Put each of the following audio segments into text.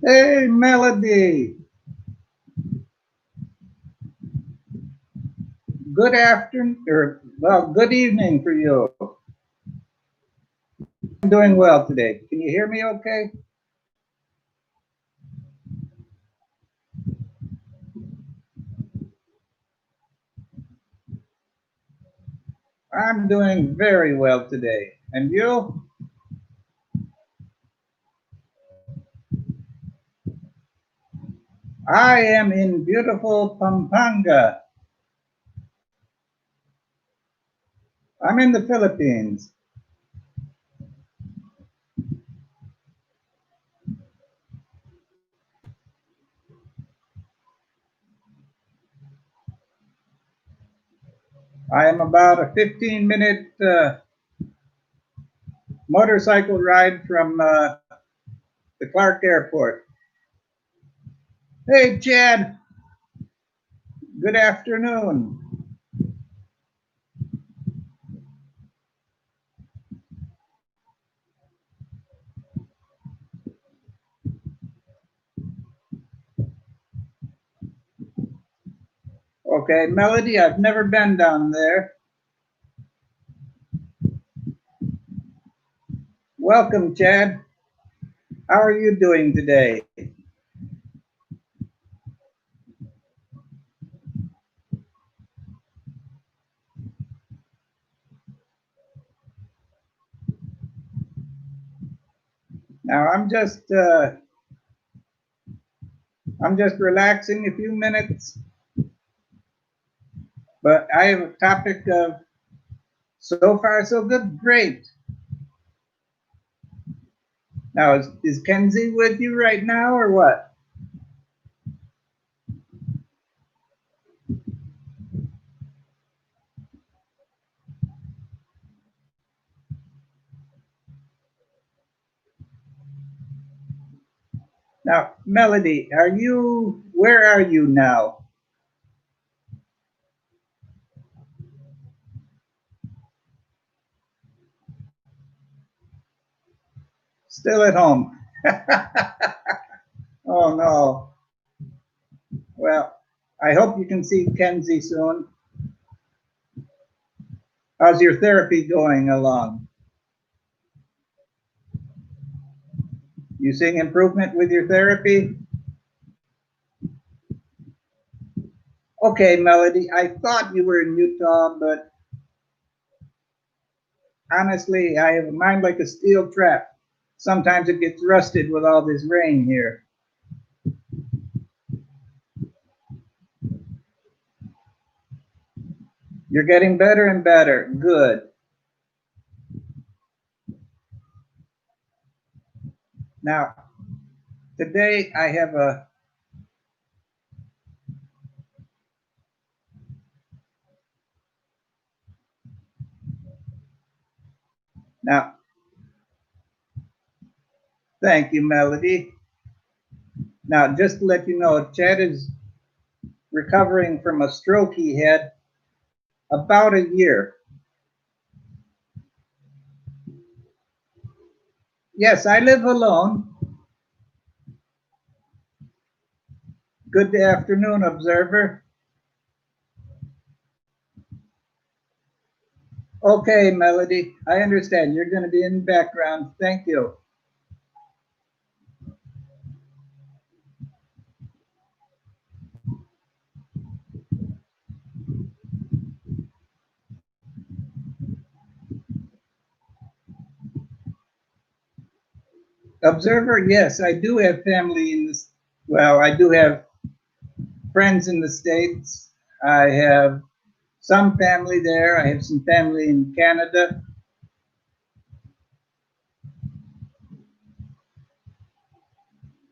Hey, Melody. Good afternoon, or well, good evening for you. I'm doing well today. Can you hear me okay? I'm doing very well today. And you? I am in beautiful Pampanga. I'm in the Philippines. I am about a 15-minute motorcycle ride from the Clark Airport. Hey, Chad. Good afternoon. Okay, Melody, I've never been down there. Welcome, Chad. How are you doing today? Now I'm just relaxing a few minutes, but I have a topic of so far so good, great. Now is Kenzie with you right now or what? Now, Melody, where are you now? Still at home. Oh no. Well, I hope you can see Kenzie soon. How's your therapy going along? You seeing improvement with your therapy? Okay, Melody, I thought you were in Utah, but honestly, I have a mind like a steel trap. Sometimes it gets rusted with all this rain here. You're getting better and better. Good. Now, today I have a now. Thank you, Melody. Now, just to let you know, Chad is recovering from a stroke he had about a year. Yes, I live alone. Good afternoon, observer. Okay, Melody, I understand. You're going to be in the background. Thank you. Observer, yes, I do have family in this. Well, I do have friends in the States. I have some family there. I have some family in Canada.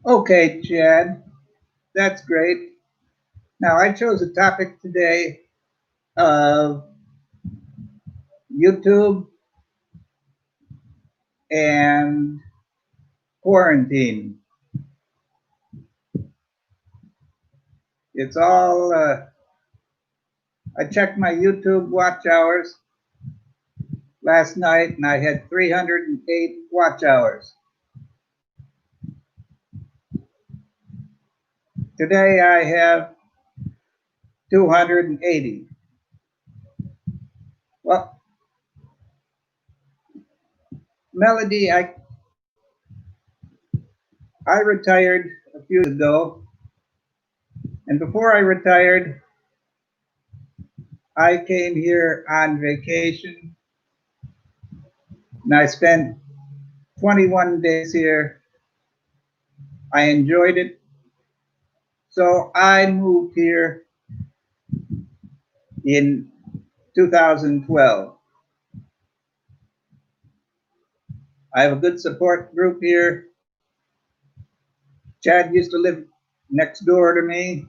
Okay, Chad, that's great. Now, I chose a topic today of YouTube and quarantine. It's all, I checked my YouTube watch hours last night and I had 308 watch hours. Today I have 280. Well, Melody, I retired a few years ago, and before I retired, I came here on vacation, and I spent 21 days here. I enjoyed it, so I moved here in 2012. I have a good support group here. Chad used to live next door to me.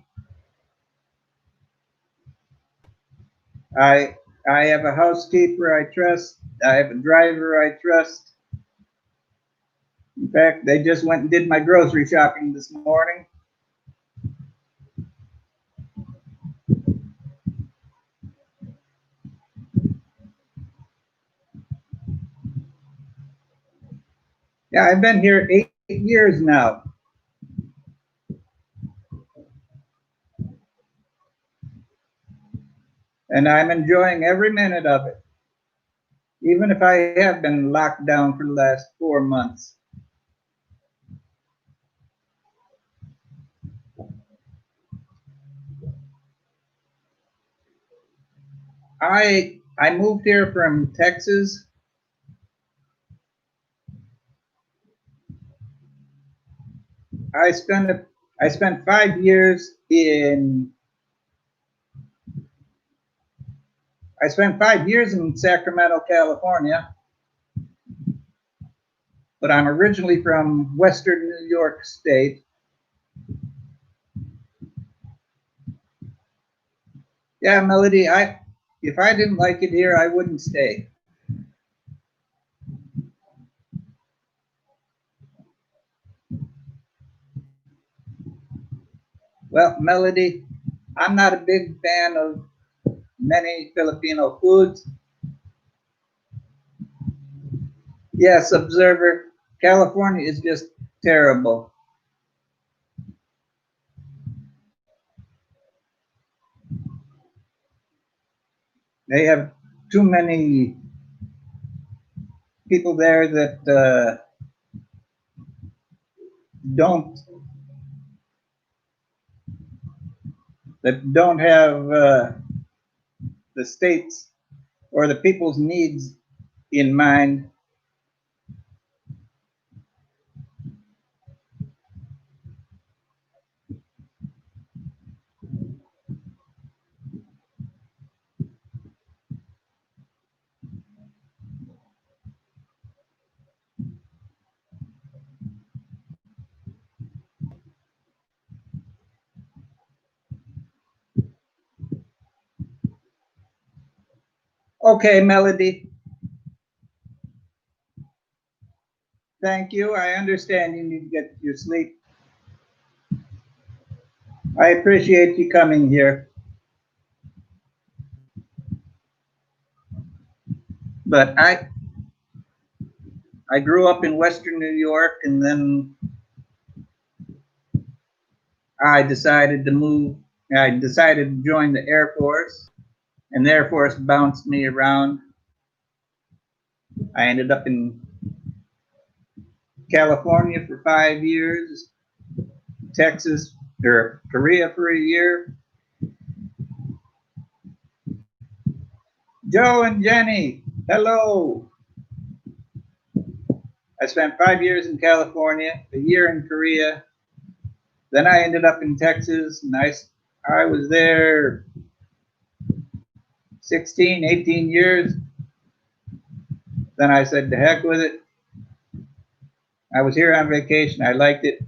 I I have a housekeeper I trust. I have a driver I trust. In fact, they just went and did my grocery shopping this morning. Yeah, I've been here 8 years now, and I'm enjoying every minute of it, even if I have been locked down for the last 4 months. I moved here from Texas. I spent I spent 5 years in I spent 5 years in Sacramento, California, but I'm originally from Western New York State. Yeah, Melody, I if I didn't like it here, I wouldn't stay. Well, Melody, I'm not a big fan of many Filipino foods. Yes, Observer, California is just terrible. They have too many people there don't don't have the states or the people's needs in mind. Okay, Melody, thank you. I understand you need to get your sleep. I appreciate you coming here, but I grew up in Western New York, and then I decided to move. I decided to join the Air Force, and the Air Force bounced me around. I ended up in California for 5 years, Texas or Korea for a year. Joe and Jenny, hello. I spent 5 years in California, a year in Korea. Then I ended up in Texas, and I was there 16, 18 years. Then I said, to heck with it. I was here on vacation. I liked it.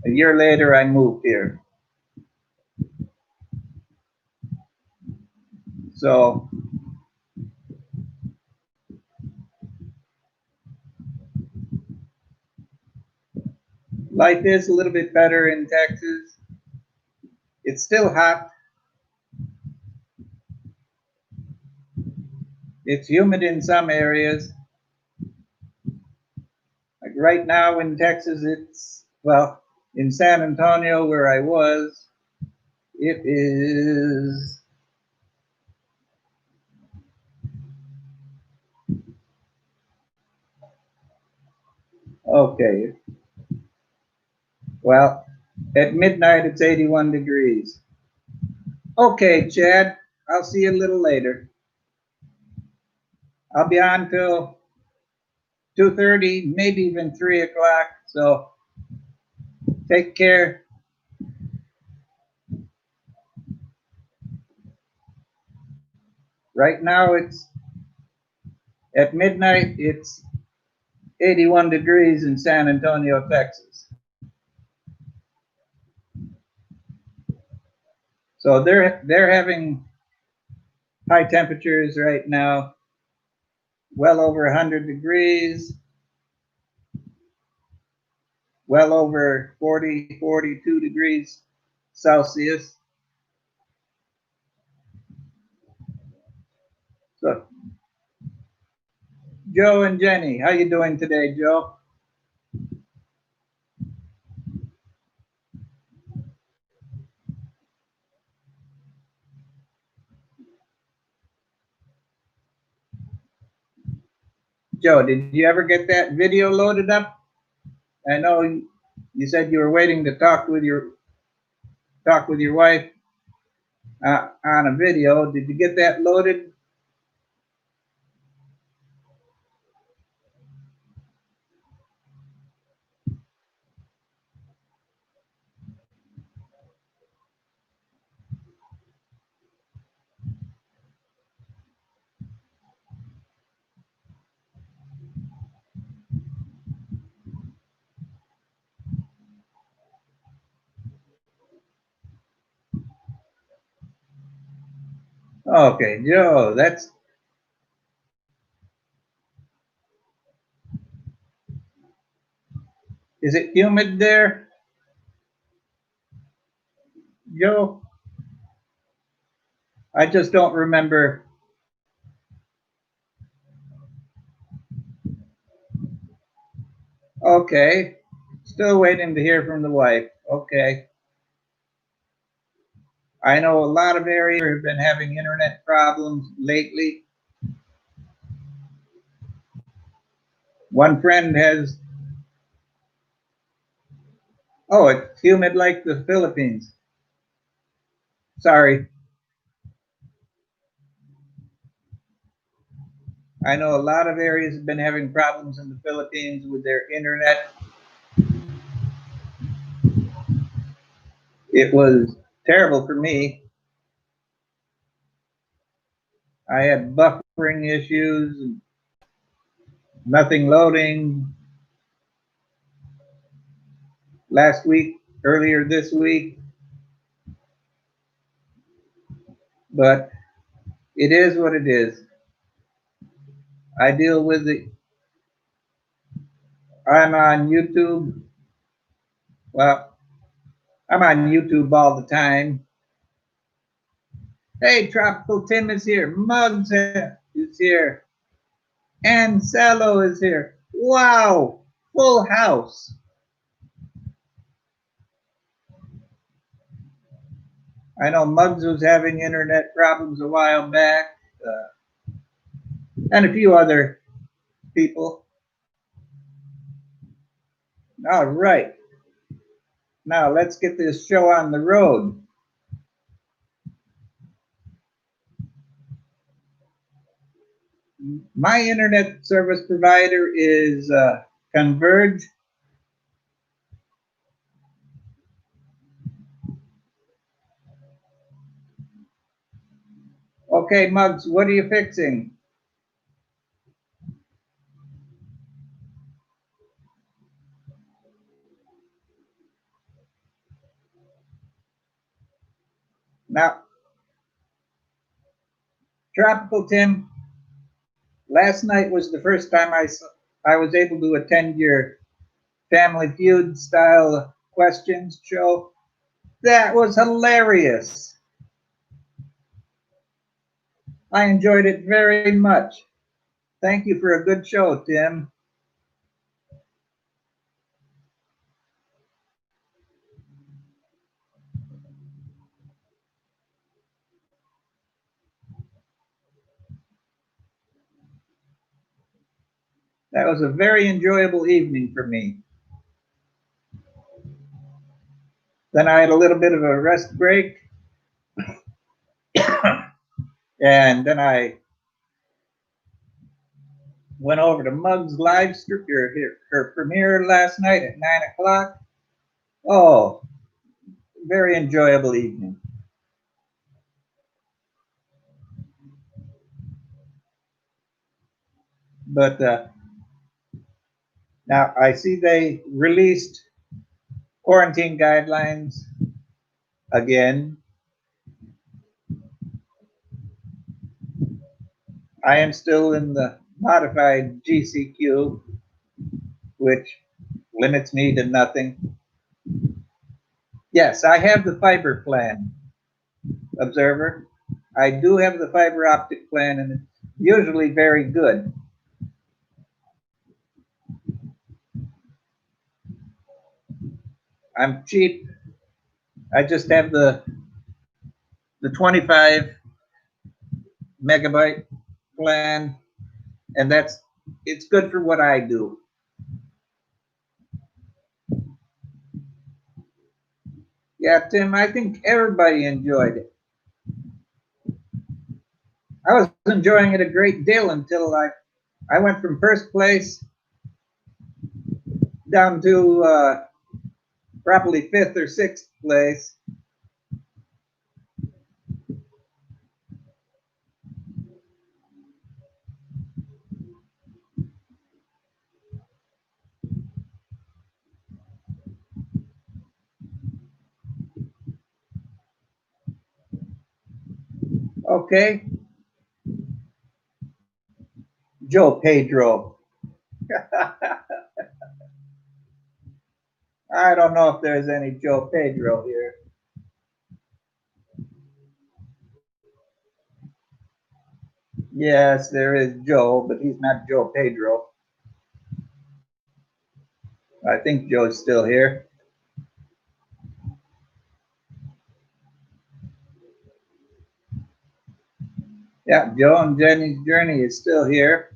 A year later, I moved here. So life is a little bit better in Texas. It's still hot. It's humid in some areas. Like right now in Texas, it's, well, In San Antonio, where I was, it is, okay, well, at midnight it's 81 degrees. Okay, Chad, I'll see you a little later. I'll be on till 2:30, maybe even 3 o'clock, so take care. Right now it's at midnight, it's 81 degrees in San Antonio, Texas. So they're having high temperatures right now, well over 100 degrees, well over 40, 42 degrees Celsius. So Joe and Jenny, how you doing today, Joe? Joe, did you ever get that video loaded up? I know you said you were waiting to talk with your wife on a video. Did you get that loaded? Okay, Joe, is it humid there, Joe? I just don't remember. Okay, still waiting to hear from the wife. Okay. I know a lot of areas have been having internet problems lately. One friend has, oh, it's humid like the Philippines. Sorry. I know a lot of areas have been having problems in the Philippines with their internet. It was terrible for me. I had buffering issues, nothing loading last week, earlier this week, but it is what it is. I deal with it. I'm on YouTube. Well, I'm on YouTube all the time. Hey, Tropical Tim is here. Muggs is here. Ansello is here. Wow, full house. I know Muggs was having internet problems a while back, and a few other people. All right. Now let's get this show on the road. My internet service provider is Converge. Okay, Muggs, what are you fixing? Now, Tropical Tim, last night was the first time I was able to attend your Family Feud style questions show. That was hilarious. I enjoyed it very much. Thank you for a good show, Tim. That was a very enjoyable evening for me. Then I had a little bit of a rest break, and then I went over to Mug's live stream, her premiere last night at 9 o'clock. Oh, very enjoyable evening. But now I see they released quarantine guidelines again. I am still in the modified GCQ, which limits me to nothing. Yes, I have the fiber plan, Observer. I do have the fiber optic plan, and it's usually very good. I'm cheap. I just have the 25 megabyte plan, and it's good for what I do. Yeah, Tim, I think everybody enjoyed it. I was enjoying it a great deal until I went from first place down to probably fifth or sixth place. Okay, Joe Pedro. I don't know if there's any Joe Pedro here. Yes, there is Joe, but he's not Joe Pedro. I think Joe's still here. Yeah, Joe and Jenny's Journey is still here.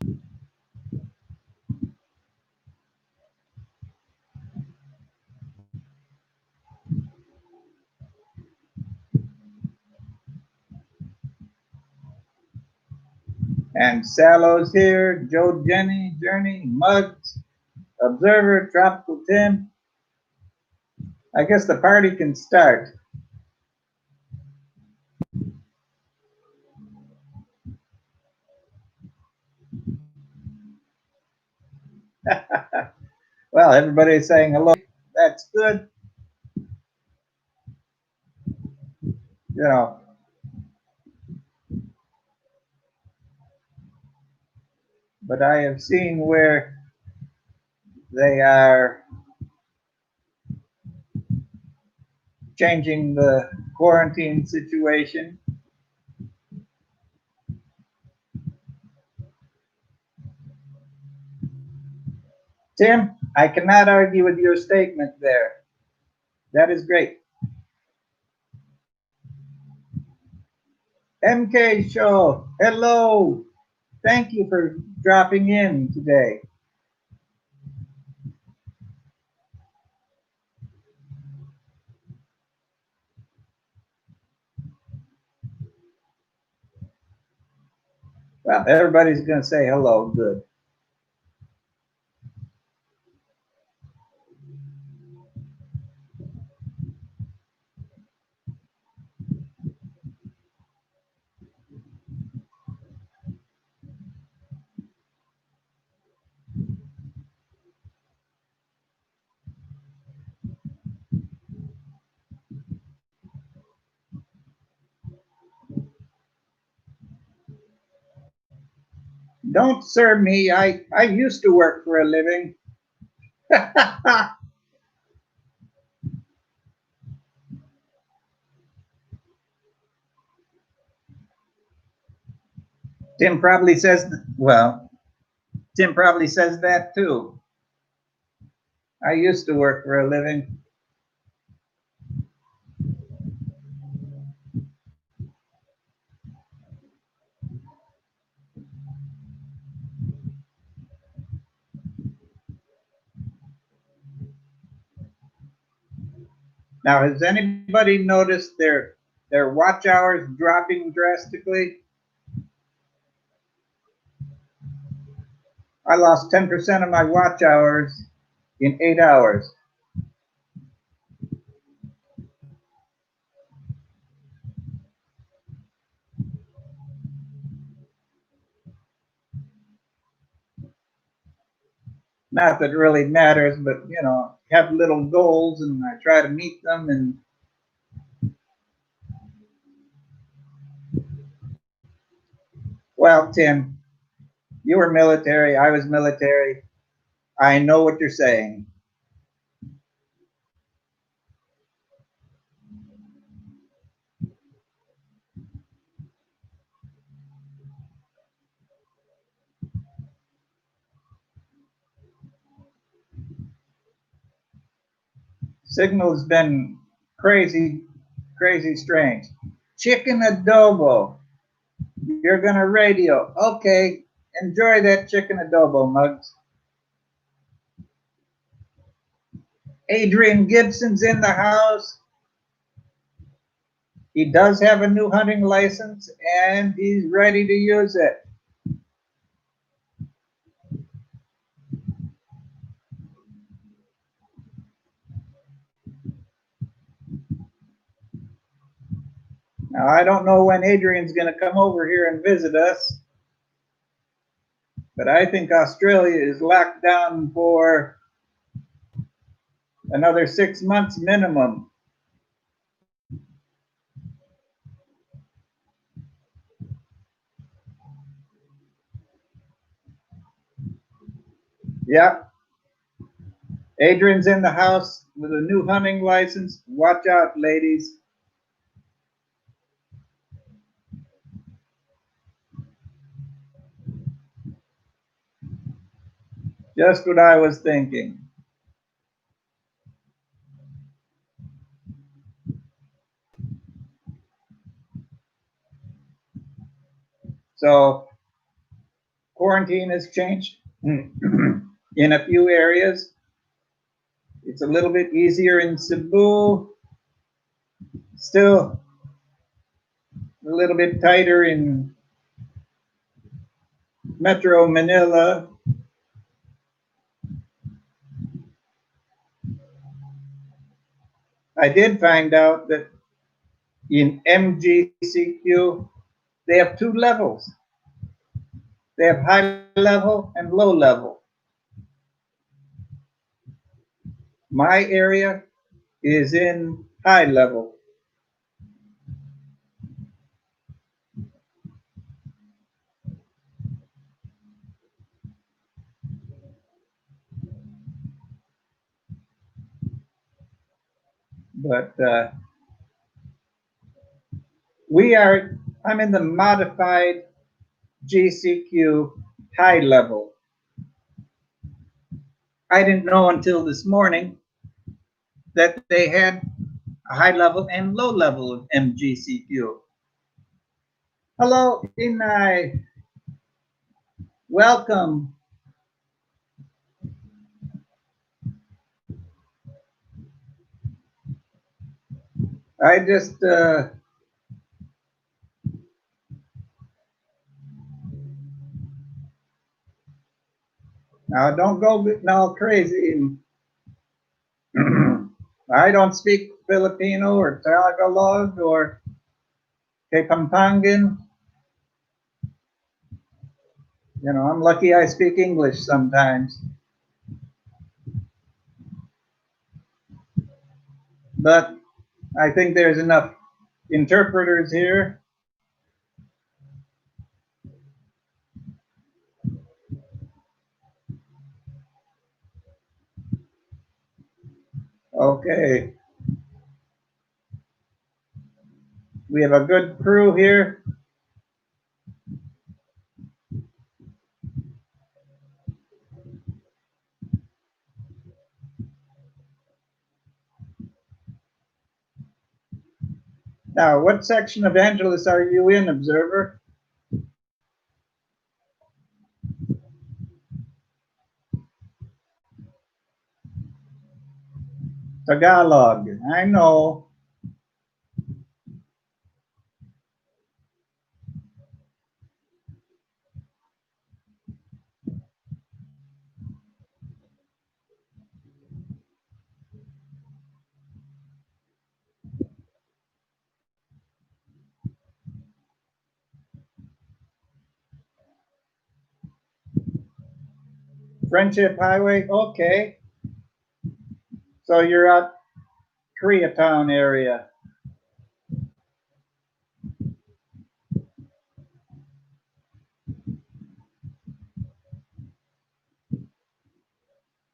And Sallow's here, Joe, Jenny, Journey, Muggs, Observer, Tropical Tim. I guess the party can start. Well, everybody's saying hello. That's good. You know, but I have seen where they are changing the quarantine situation. Tim, I cannot argue with your statement there. That is great. MK Show, hello. Thank you for dropping in today. Well, everybody's going to say hello. Good. Don't serve me. I used to work for a living. Tim probably says, well, Tim probably says that too. I used to work for a living. Now, has anybody noticed their watch hours dropping drastically? I lost 10% of my watch hours in 8 hours. Not that it really matters, but you know, have little goals and I try to meet them. And well, Tim, you were military, I was military. I know what you're saying. Signal's been crazy, crazy strange. Chicken adobo. You're gonna radio. Okay, enjoy that chicken adobo, Mugs. Adrian Gibson's in the house. He does have a new hunting license and he's ready to use it. Now, I don't know when Adrian's going to come over here and visit us, but I think Australia is locked down for another 6 months minimum. Yeah. Adrian's in the house with a new hunting license. Watch out, ladies. Just what I was thinking. So, quarantine has changed in a few areas. It's a little bit easier in Cebu. Still a little bit tighter in Metro Manila. I did find out that in MGCQ, they have two levels. They have high level and low level. My area is in high level. But I'm in the modified GCQ high level. I didn't know until this morning that they had a high level and low level of MGCQ. Hello, Inai. Welcome. I just now don't go getting all crazy. I don't speak Filipino or Tagalog or Kapampangan. You know, I'm lucky I speak English sometimes. But I think there's enough interpreters here. Okay. We have a good crew here. Now, what section of Angeles are you in, Observer? Tagalog. I know. Friendship Highway. Okay. So you're at Koreatown area.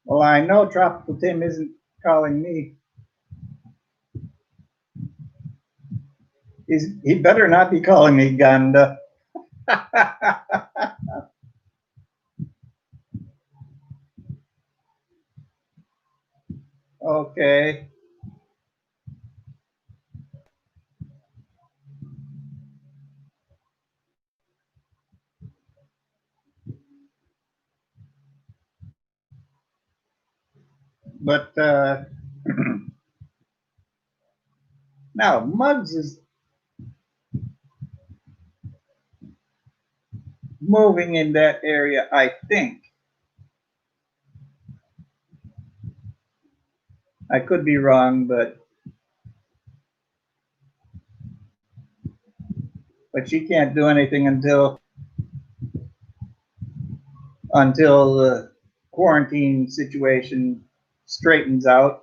Well, I know Tropical Tim isn't calling me. He better not be calling me Ganda. Okay. But now Muggs is moving in that area, I think. I could be wrong, but she can't do anything until the quarantine situation straightens out.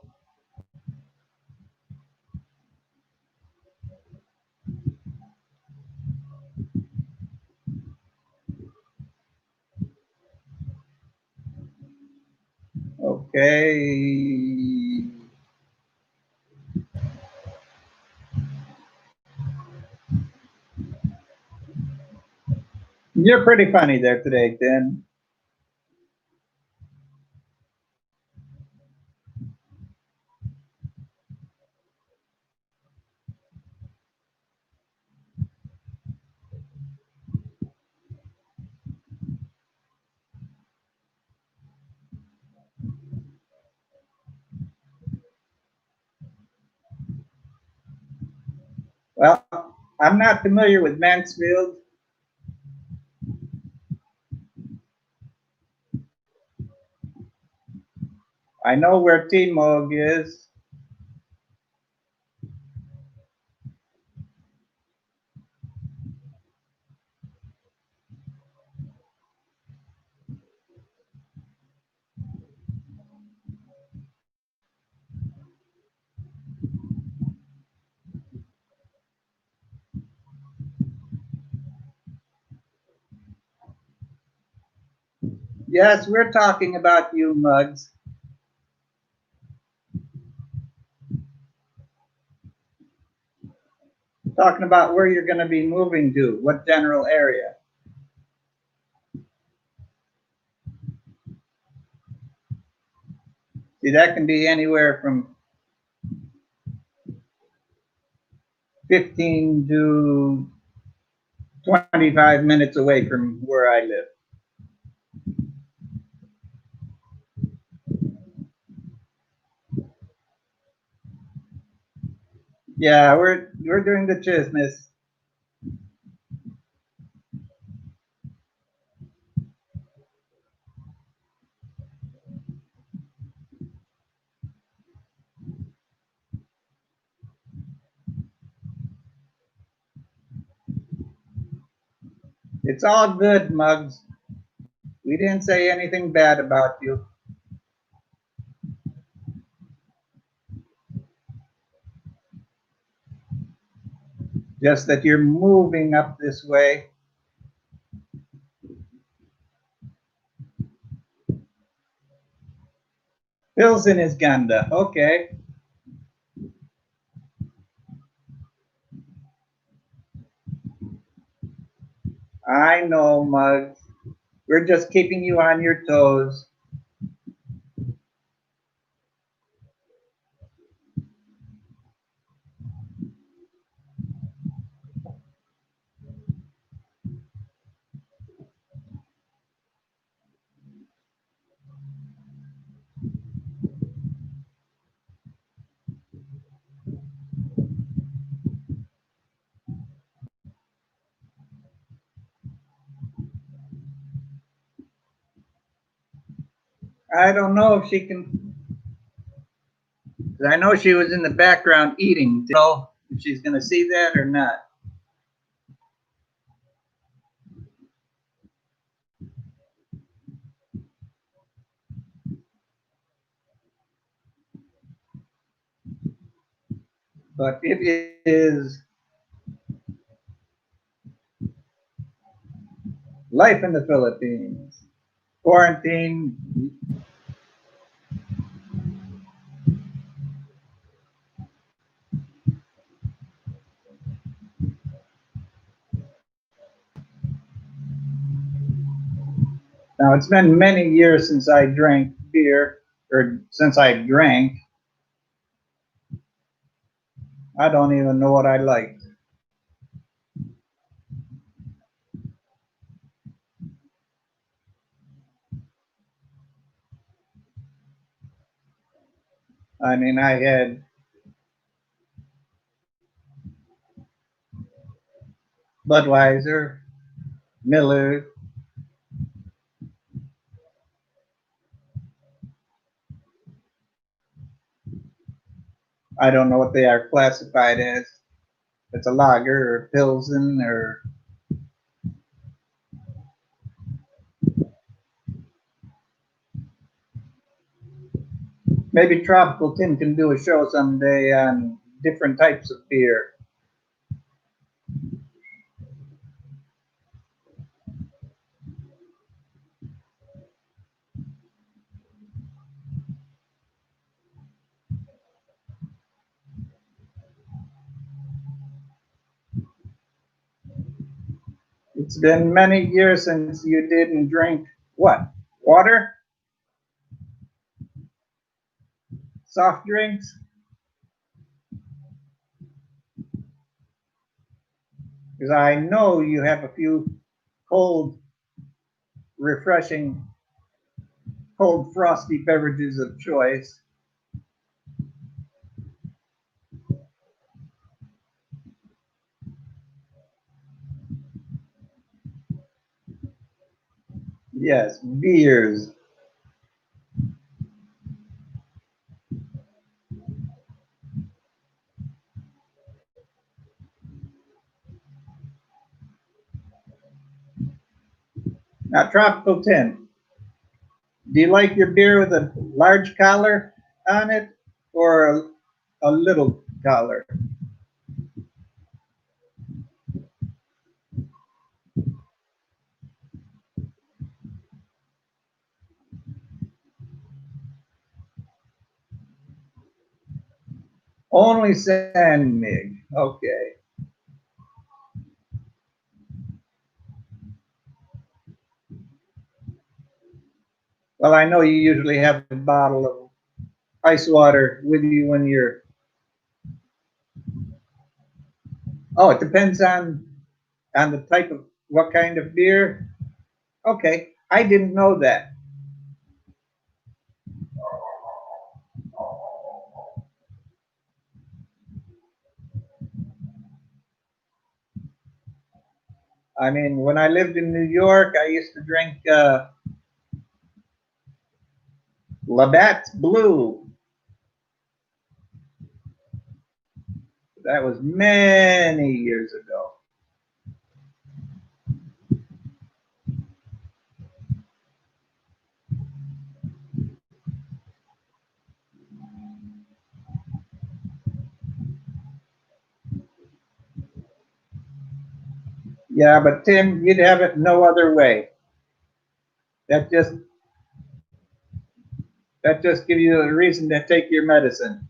Okay. You're pretty funny there today, Tim. Well, I'm not familiar with Mansfield. I know where Timog is. Yes, we're talking about you, Muggs. Talking about where you're going to be moving to, what general area. See, that can be anywhere from 15 to 25 minutes away from where I live. Yeah, we're doing the business. It's all good, Muggs. We didn't say anything bad about you. Just that you're moving up this way. Pilsen is Ganda. Okay. I know, Muggs. We're just keeping you on your toes. I don't know if she can. 'Cause I know she was in the background eating. Do you know if she's going to see that or not? But it is life in the Philippines. Quarantine. Now, it's been many years since I drank beer, or since I drank. I don't even know what I liked. I mean, I had Budweiser, Miller. I don't know what they are classified as. It's a lager or Pilsen or maybe Tropical Tin can do a show someday on different types of beer. It's been many years since you didn't drink what? Water? Soft drinks? Because I know you have a few cold, refreshing, cold, frosty beverages of choice. Yes, beers. Now, Tropical Tin. Do you like your beer with a large collar on it or a little collar? Only San Mig. Okay. Well, I know you usually have a bottle of ice water with you when you're. Oh, it depends on the type of what kind of beer. Okay, I didn't know that. I mean, when I lived in New York, I used to drink Labatt's Blue. That was many years ago. Yeah, but Tim, you'd have it no other way. That just that just gives you a reason to take your medicine.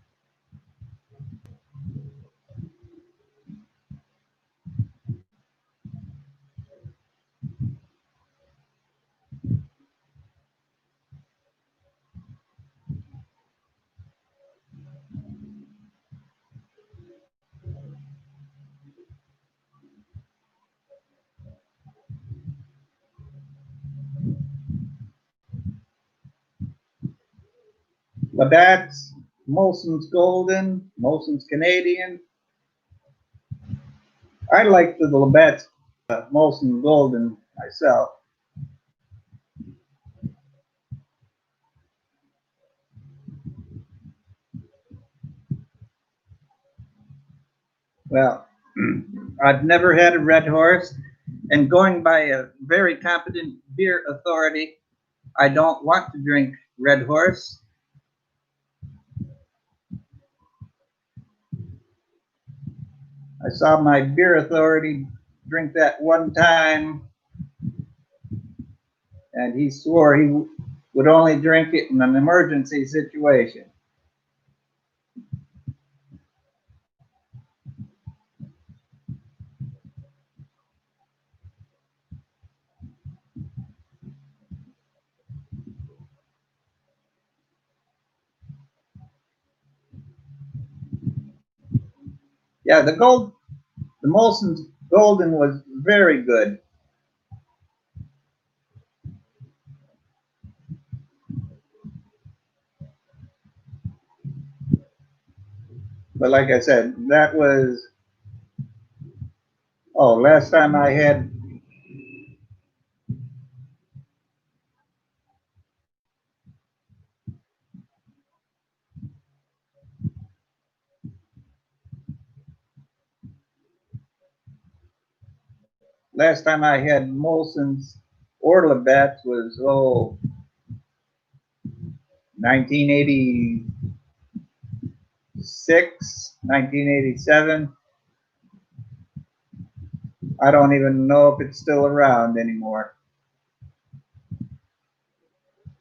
Labatt's, Molson's Golden, Molson's Canadian. I like the Labatt's Molson Golden myself. Well, I've never had a Red Horse, and going by a very competent beer authority, I don't want to drink Red Horse. I saw my beer authority drink that one time, and he swore he would only drink it in an emergency situation. Yeah, the Molson's Golden was very good. But like I said, that was, oh, last time I had Molson's Orla Bats was, 1986, 1987. I don't even know if it's still around anymore.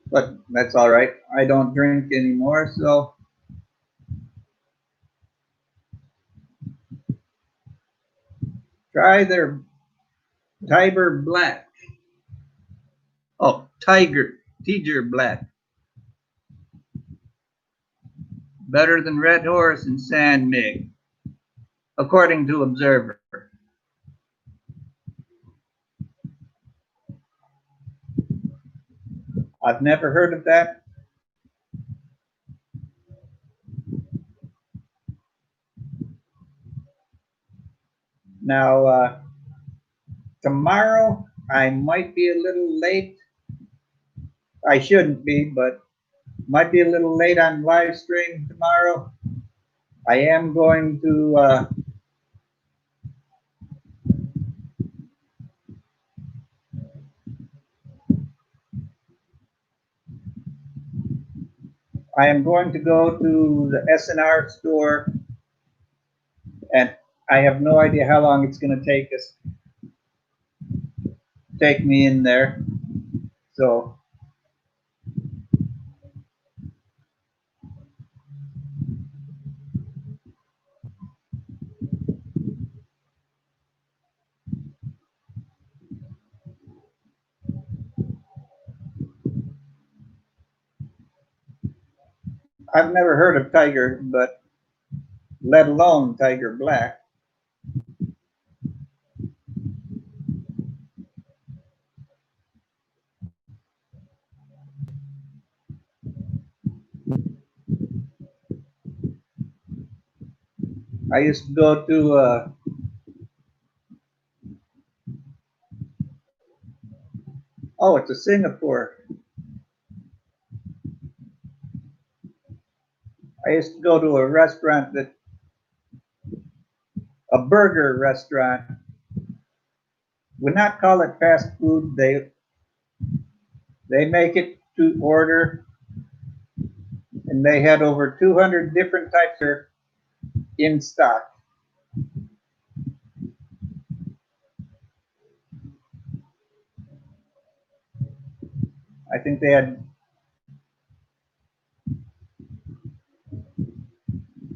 But that's all right. I don't drink anymore, so try their Tiger Black. Oh, Tiger Black. Better than Red Horse and San Mig, according to Observer. I've never heard of that. Now, tomorrow I might be a little late. I shouldn't be, but might be a little late on live stream tomorrow. I am going to go to the SNR store, and I have no idea how long it's going to take me in there. So I've never heard of Tiger, but let alone Tiger Black. I used to go to oh, it's a Singapore. I used to go to a restaurant a burger restaurant. Would not call it fast food. They make it to order, and they had over 200 different types of in stock. I think they had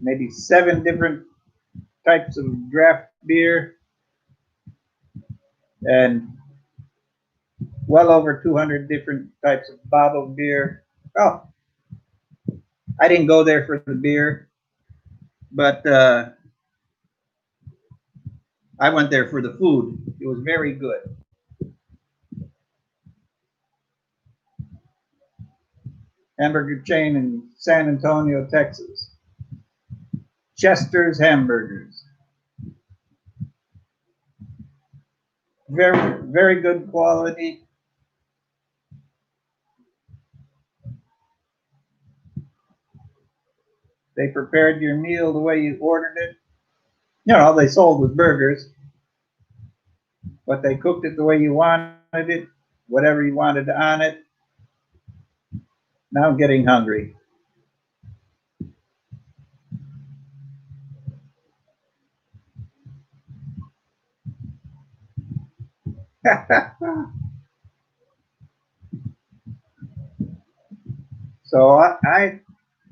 maybe 7 different types of draft beer and well over 200 different types of bottled beer. Oh, I didn't go there for the beer, but I went there for the food. It was very good. Hamburger chain in San Antonio, Texas. Chester's Hamburgers. Very, very good quality. They prepared your meal the way you ordered it. You know, they sold with burgers, but they cooked it the way you wanted it, whatever you wanted on it. Now I'm getting hungry. So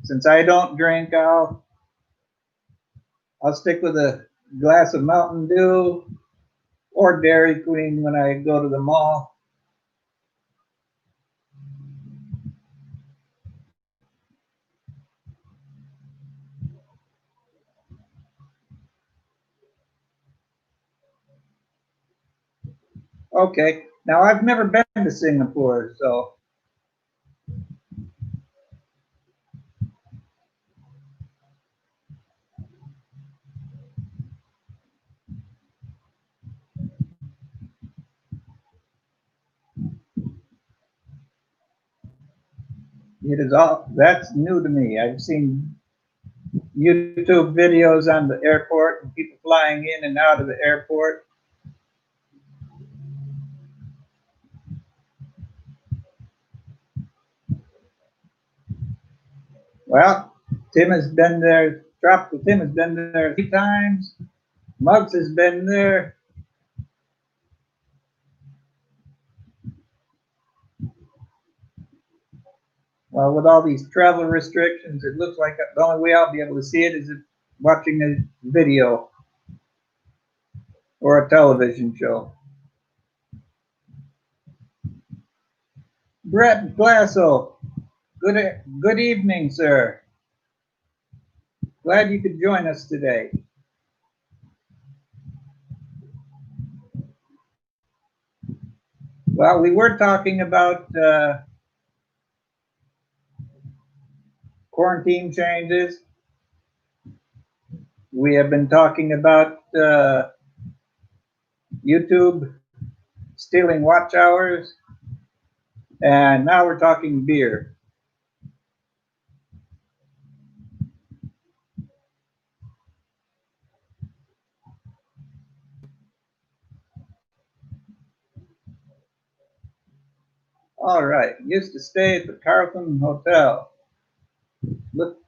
since I don't drink, I'll stick with a glass of Mountain Dew or Dairy Queen when I go to the mall. Okay. Now I've never been to Singapore, so it is all that's new to me. I've seen YouTube videos on the airport and people flying in and out of the airport. Well, Tim has been there. Tropical Tim has been there 3 times. Muggs has been there. Well, with all these travel restrictions, it looks like the only way I'll be able to see it is watching a video or a television show. Brett Glasso, good evening, sir. Glad you could join us today. Well, we were talking about quarantine changes. We have been talking about YouTube stealing watch hours, and now we're talking beer. All right, used to stay at the Carlton Hotel.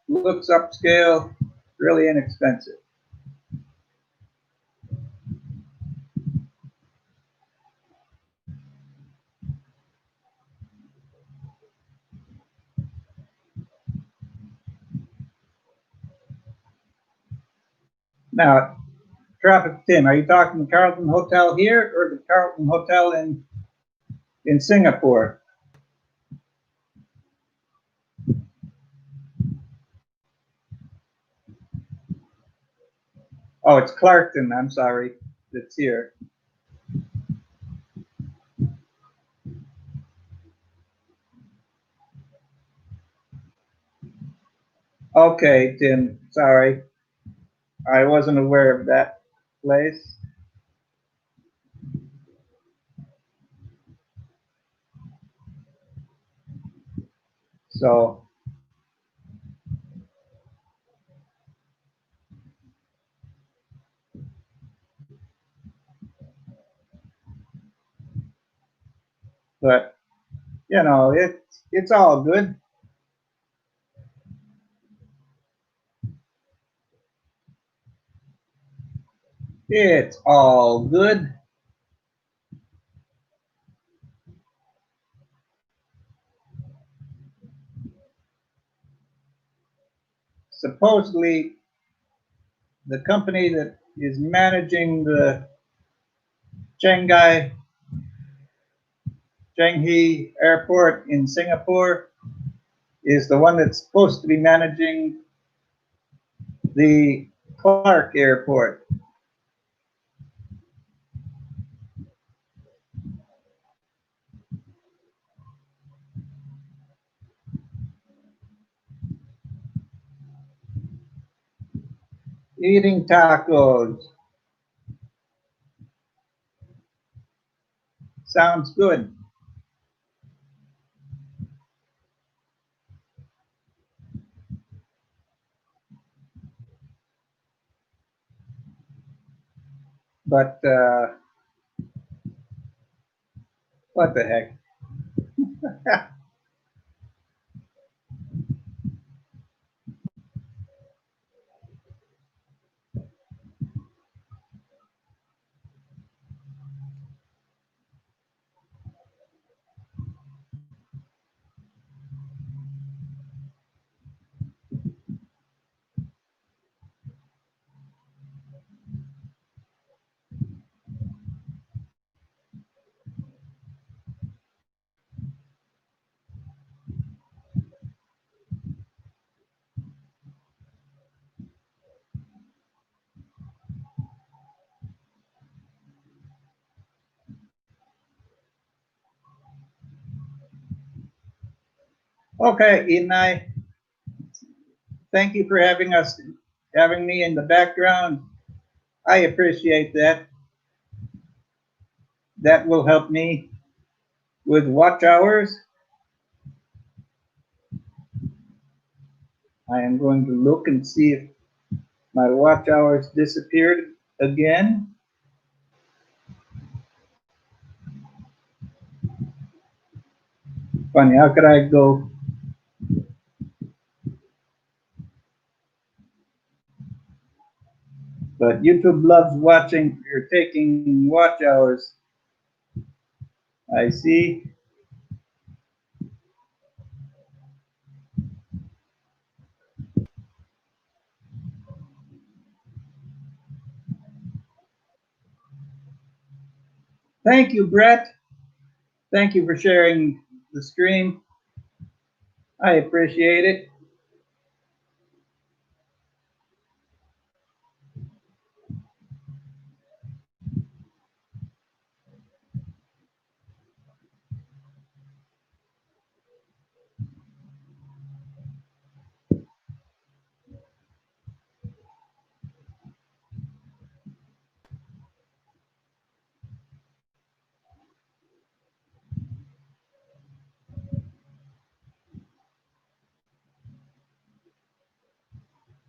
Looks upscale, really inexpensive. Now, Traffic Tim, are you talking the Carlton Hotel here or the Carlton Hotel in Singapore? Oh, it's Clarkton. I'm sorry. It's here. Okay, Tim. Sorry. I wasn't aware of that place. So, but you know, it's all good. It's all good. Supposedly, the company that is managing the Shanghai Changi Airport in Singapore is the one that's supposed to be managing the Clark Airport. Eating tacos. Sounds good. But what the heck? Okay, Inai, thank you for having me in the background. I appreciate that. That will help me with watch hours. I am going to look and see if my watch hours disappeared again. Funny, how could I go? But YouTube loves watching. You're taking watch hours. I see. Thank you, Brett. Thank you for sharing the stream. I appreciate it.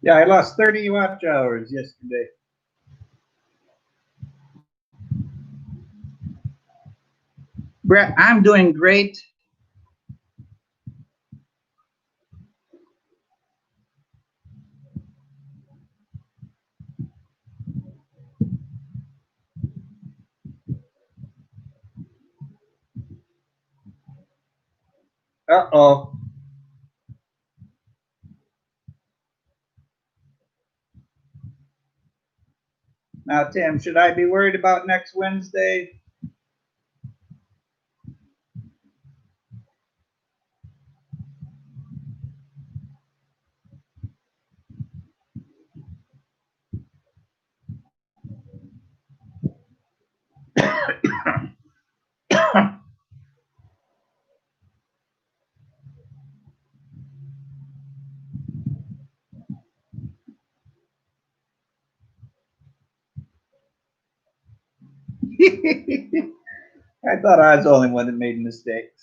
Yeah, I lost 30 watch hours yesterday. Brett, I'm doing great. Uh-oh. Now, Tim, should I be worried about next Wednesday? I thought I was the only one that made mistakes.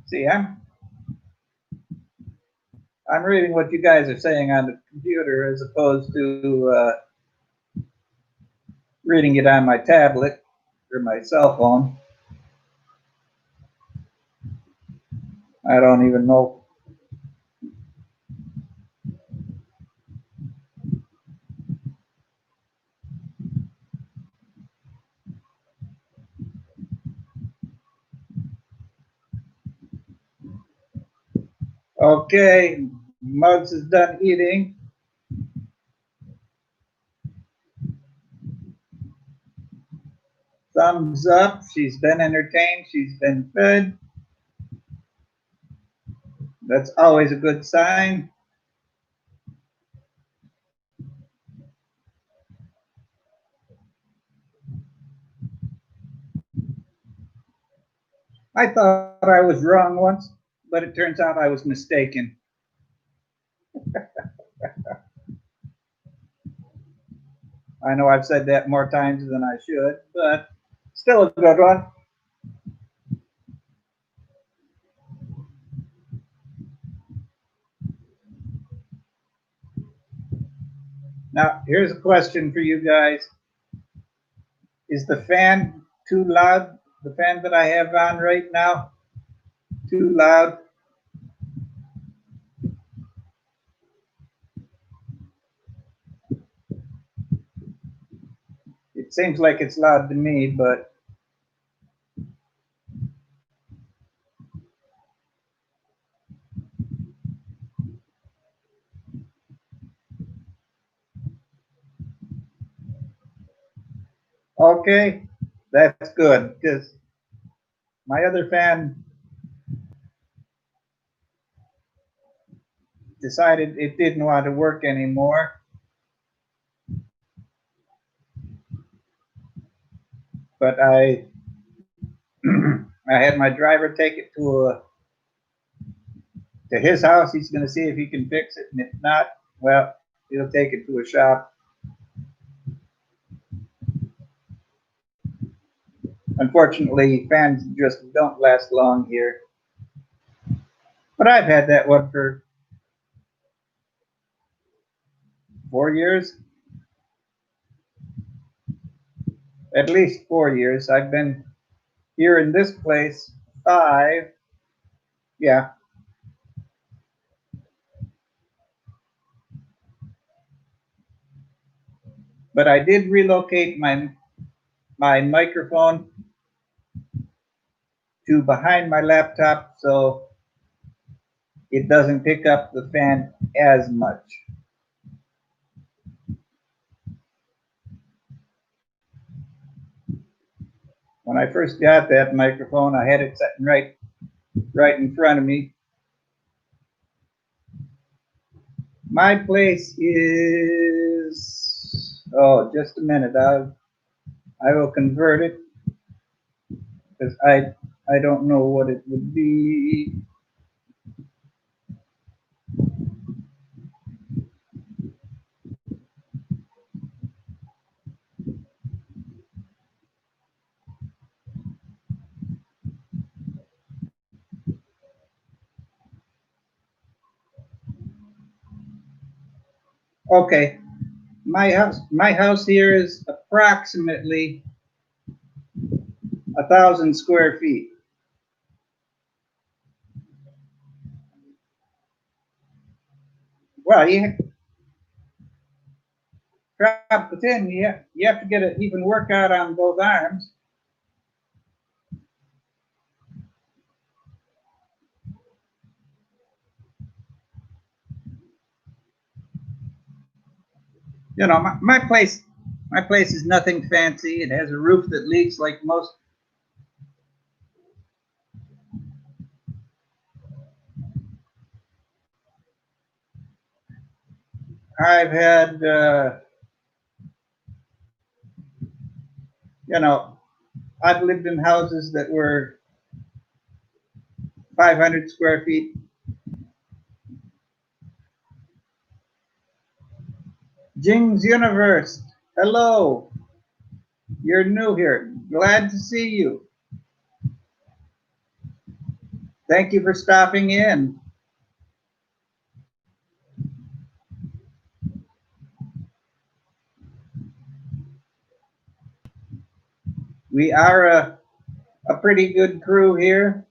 See, I'm reading what you guys are saying on the computer as opposed to reading it on my tablet or my cell phone. I don't even know. Okay, Muggs is done eating. Thumbs up. She's been entertained. She's been fed. That's always a good sign. I thought I was wrong once, but it turns out I was mistaken. I know I've said that more times than I should, but still a good one. Now, here's a question for you guys. Is the fan too loud? The fan that I have on right now, too loud? It seems like it's loud to me, but okay, that's good because my other fan decided it didn't want to work anymore. But I I had my driver take it to his house. He's going to see if he can fix it, and if not, well, he'll take it to a shop. Unfortunately, fans just don't last long here. But I've had that one for 4 years, at least 4 years. I've been here in this place 5. Yeah, but I did relocate my microphone to behind my laptop so it doesn't pick up the fan as much. When I first got that microphone, I had it sitting right in front of me. My place is, oh, just a minute. I will convert it because I don't know what it would be. Okay, my house here is approximately 1,000 square feet. Well, you drop the tin. You have to get an even workout on both arms. You know, my place is nothing fancy. It has a roof that leaks like most. I've had, you know, I've lived in houses that were 500 square feet. Jing's Universe. Hello. You're new here. Glad to see you. Thank you for stopping in. We are a pretty good crew here.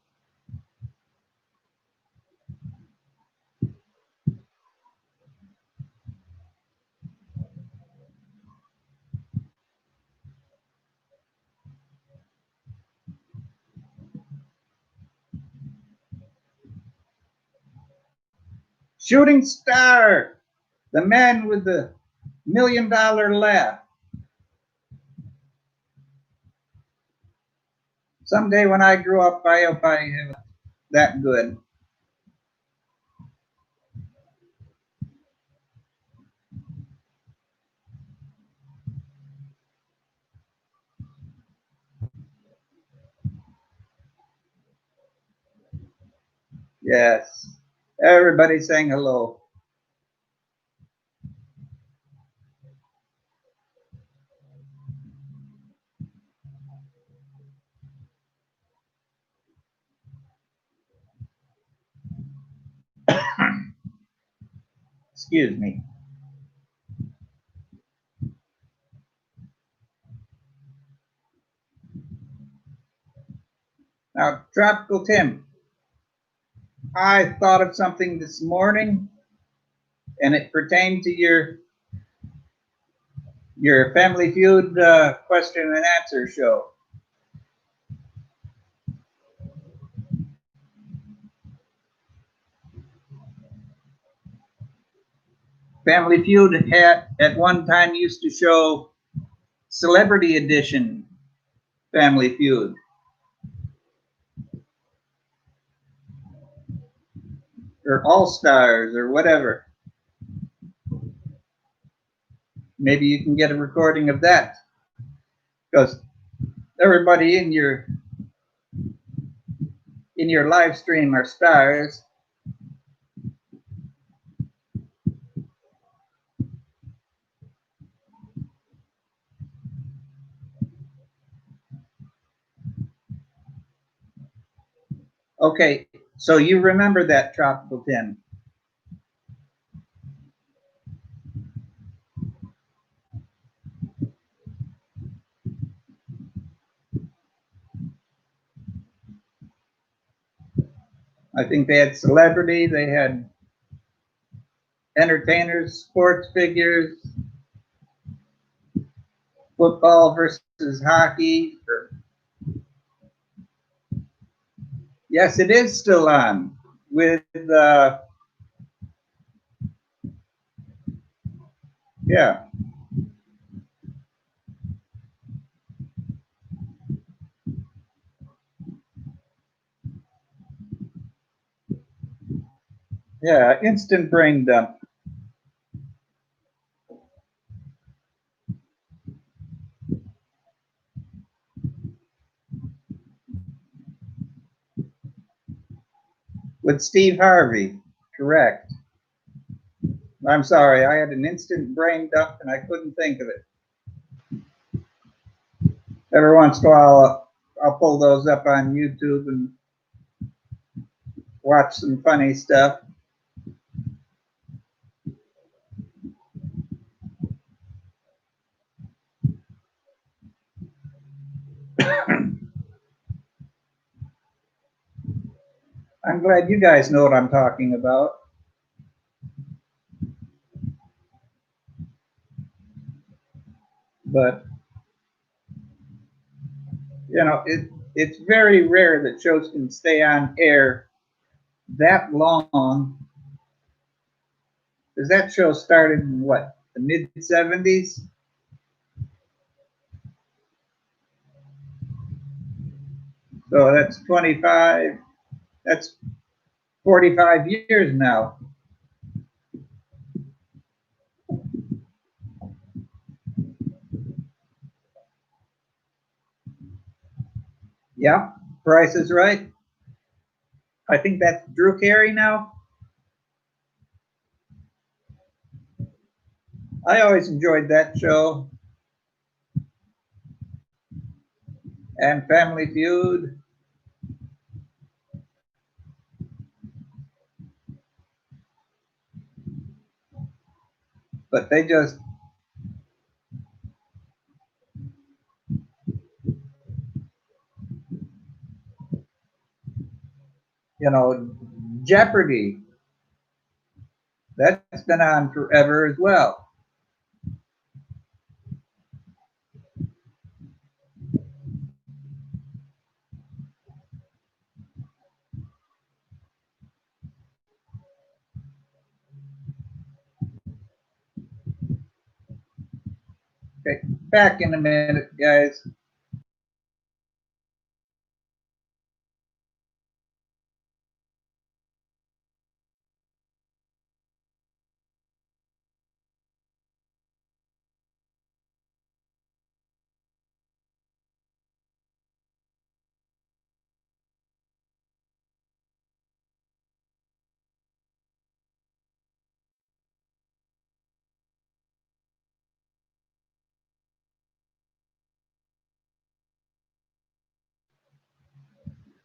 Shooting Star, the man with the $1 million laugh. Someday when I grow up, I hope I have that good. Yes. Everybody saying hello. Excuse me. Now, Tropical Tim, I thought of something this morning, and it pertained to your Family Feud question and answer show. Family Feud had at one time used to show Celebrity Edition Family Feud. Or All Stars or whatever. Maybe you can get a recording of that. Because everybody in your live stream are stars. Okay, so you remember that, Tropical Tim. I think they had celebrity, they had entertainers, sports figures, football versus hockey. Yes, it is still on with yeah. Yeah, instant brain dump. With Steve Harvey, correct. I'm sorry, I had an instant brain dump and I couldn't think of it. Every once in a while, I'll pull those up on YouTube and watch some funny stuff. I'm glad you guys know what I'm talking about. But, you know, it's very rare that shows can stay on air that long. Because that show started in what, the mid 70s? So that's 25, that's 45 years now. Yeah, Price is Right. I think that's Drew Carey now. I always enjoyed that show. And Family Feud. But they just, you know, Jeopardy. That's been on forever as well. Okay, back in a minute, guys.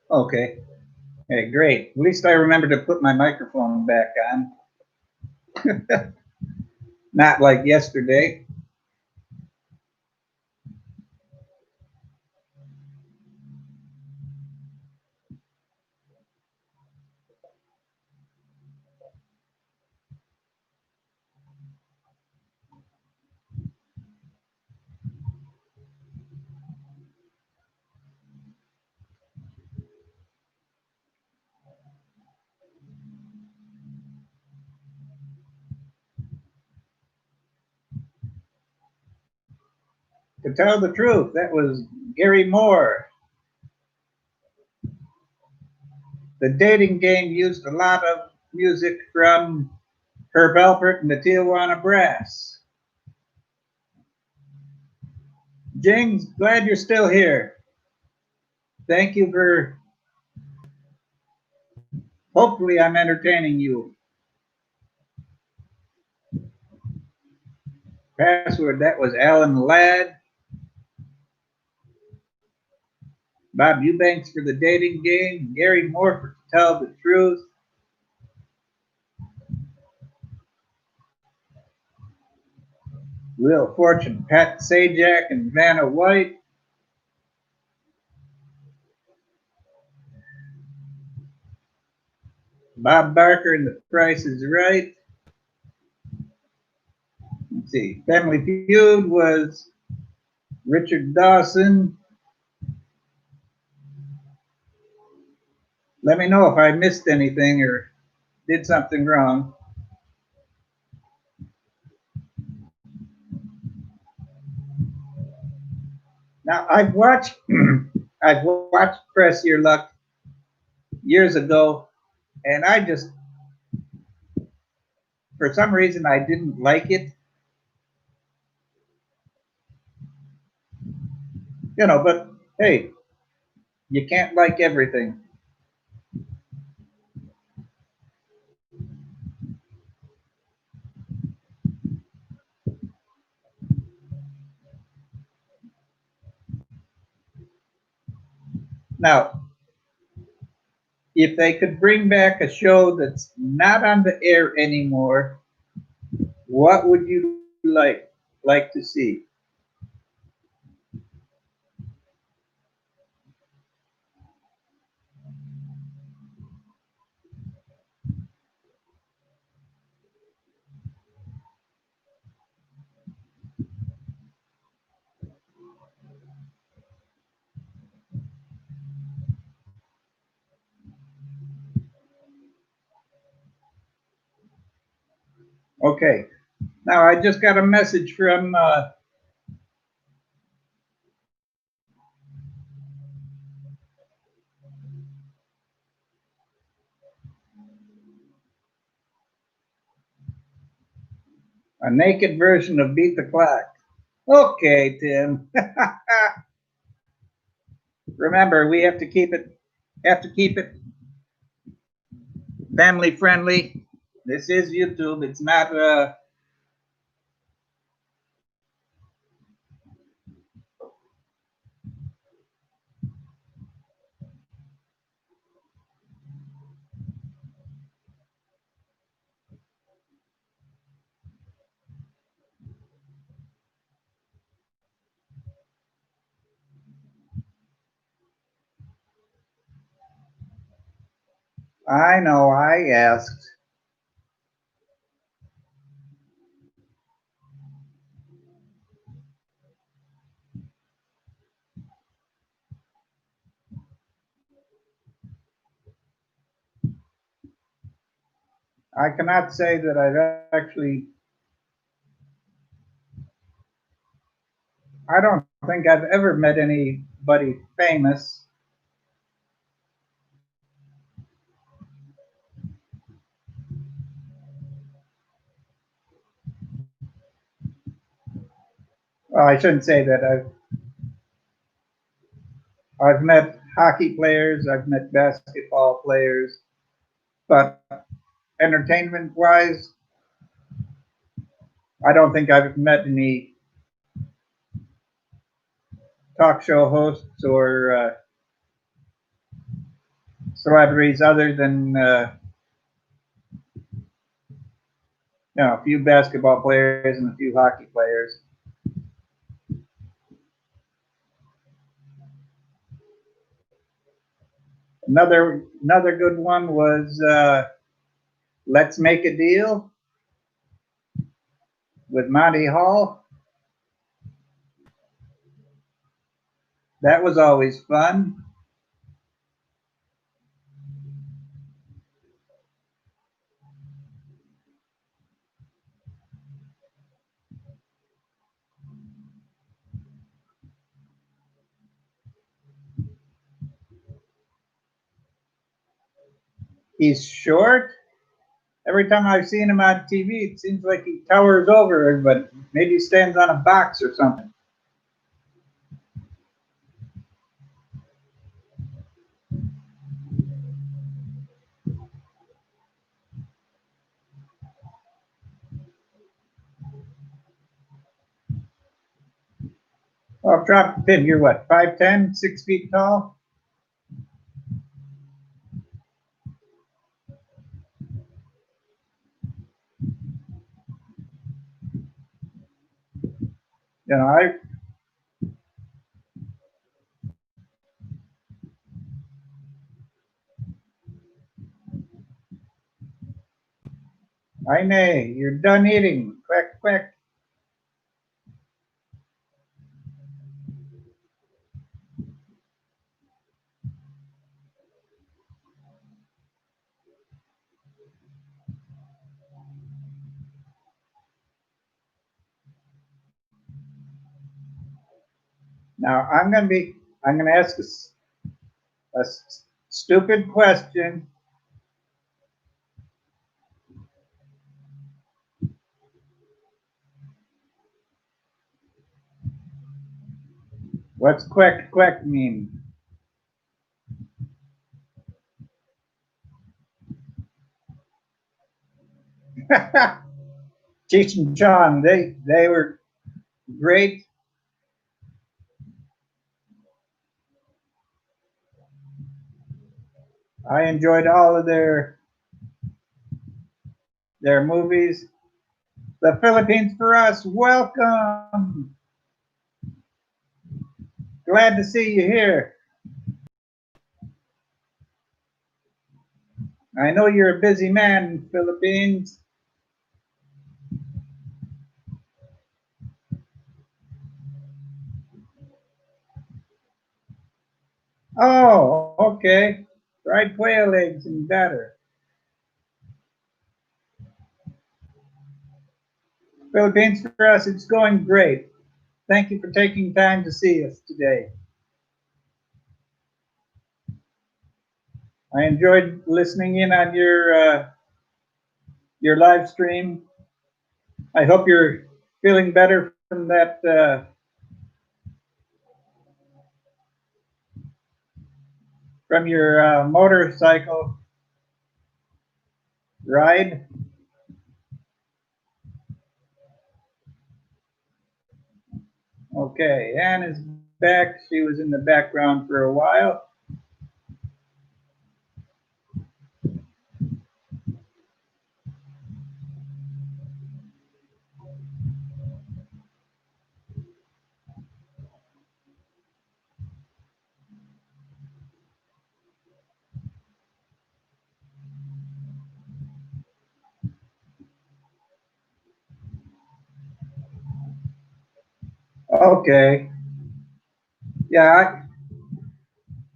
Okay. Hey, great. At least I remember to put my microphone back on. Not like yesterday. To tell the truth, that was Gary Moore. The Dating Game used a lot of music from Herb Alpert and the Tijuana Brass. Jings, glad you're still here. Thank you for, hopefully I'm entertaining you. Password, that was Alan Ladd. Bob Eubanks for the Dating Game. Gary Moore for To Tell the Truth. Wheel of Fortune, Pat Sajak and Vanna White. Bob Barker and The Price is Right. Let's see, Family Feud was Richard Dawson. Let me know if I missed anything or did something wrong. Now I've watched I've watched Press Your Luck years ago, and I just, for some reason, I didn't like it. But hey, you can't like everything. Now, if they could bring back a show that's not on the air anymore, what would you like to see? Okay. Now I just got a message from a naked version of Beat the Clock. Okay, Tim. Remember, we have to keep it family friendly. This is YouTube. It's not I know, I asked. I cannot say that I don't think I've ever met anybody famous. Well, I shouldn't say that. I've met hockey players, I've met basketball players, but entertainment wise, I don't think I've met any talk show hosts or celebrities other than a few basketball players and a few hockey players. Another good one was Let's Make a Deal with Monty Hall. That was always fun. He's short. Every time I've seen him on TV, it seems like he towers over everybody. Maybe he stands on a box or something. Oh, drop the pin. You're what, 5'10", 6 feet tall? You know, I may. You're done eating. Quick, quick. Now I'm gonna ask a stupid question. What's quick, quick mean? Cheech and Chong, they were great. I enjoyed all of their movies. The Philippines for us, welcome. Glad to see you here. I know you're a busy man, Philippines. Oh, okay. Fried quail eggs and batter. Philippines for us, it's going great. Thank you for taking time to see us today. I enjoyed listening in on your live stream. I hope you're feeling better from that from your motorcycle ride. Okay, Anne is back. She was in the background for a while. Okay, yeah,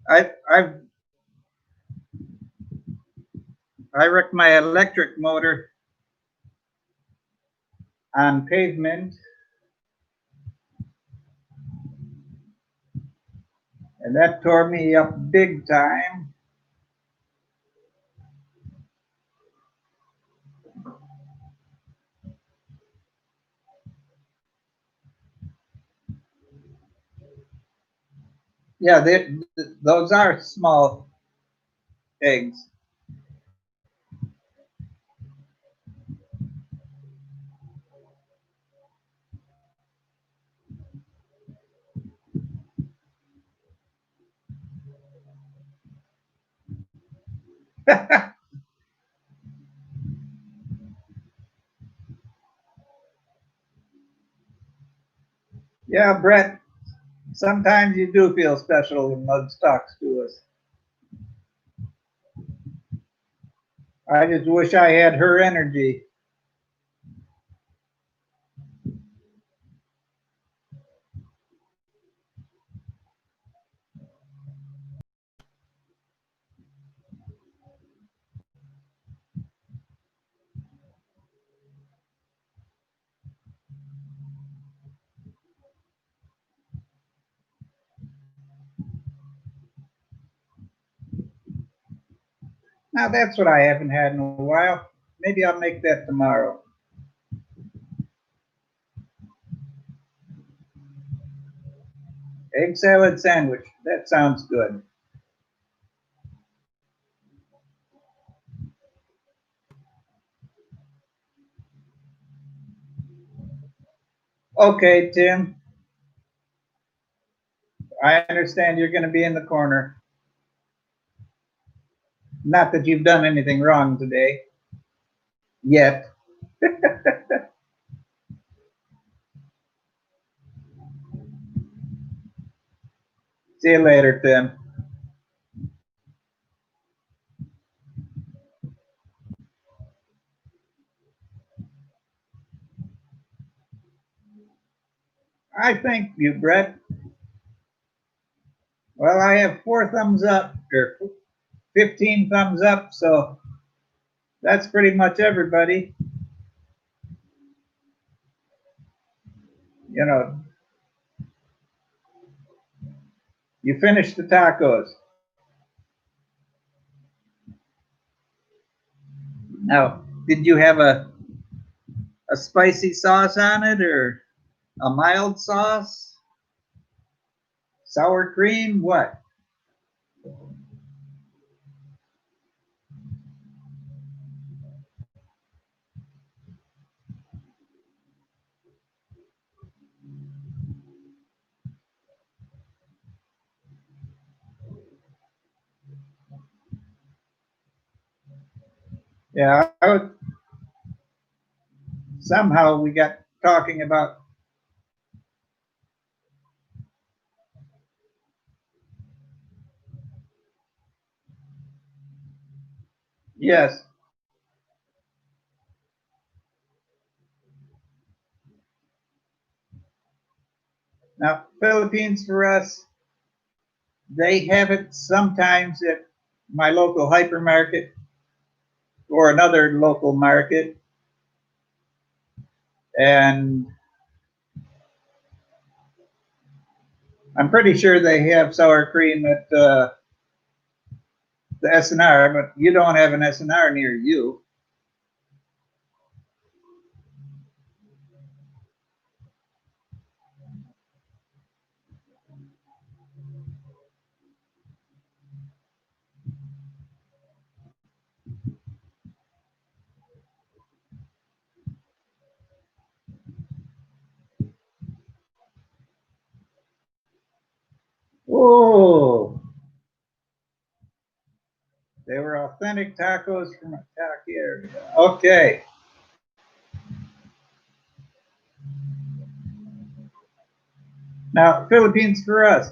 I I wrecked my electric motor on pavement, and that tore me up big time. Yeah, those are small eggs. Yeah, Brett, sometimes you do feel special when Mud talks to us. I just wish I had her energy. Now that's what I haven't had in a while. Maybe I'll make that tomorrow. Egg salad sandwich. That sounds good. Okay, Tim. I understand you're going to be in the corner. Not that you've done anything wrong today. Yet. See you later, Tim. I thank you, Brett. Well, I have 4 thumbs up, or 15 thumbs up, so that's pretty much everybody. You know, you finished the tacos. Now, did you have a spicy sauce on it, or a mild sauce? Sour cream? What? Yeah, somehow we got talking about. Yes. Now, Philippines for us, they have it sometimes at my local hypermarket or another local market. And I'm pretty sure they have sour cream at the SNR, but you don't have an SNR near you. Oh, they were authentic tacos from a taco area. Okay. Now, Philippines for us,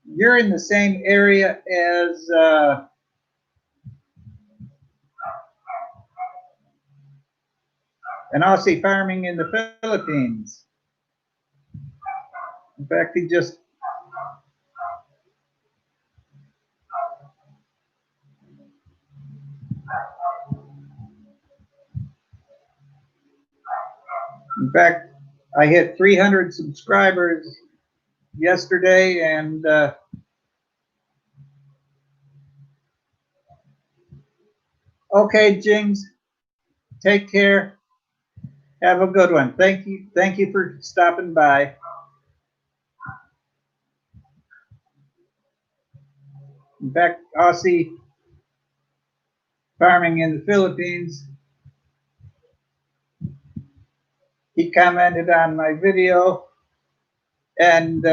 you're in the same area as an Aussie farming in the Philippines. In fact, he just in fact, I hit 300 subscribers yesterday, and okay, Jings, take care. Have a good one. Thank you. Thank you for stopping by. In fact, Aussie farming in the Philippines, he commented on my video and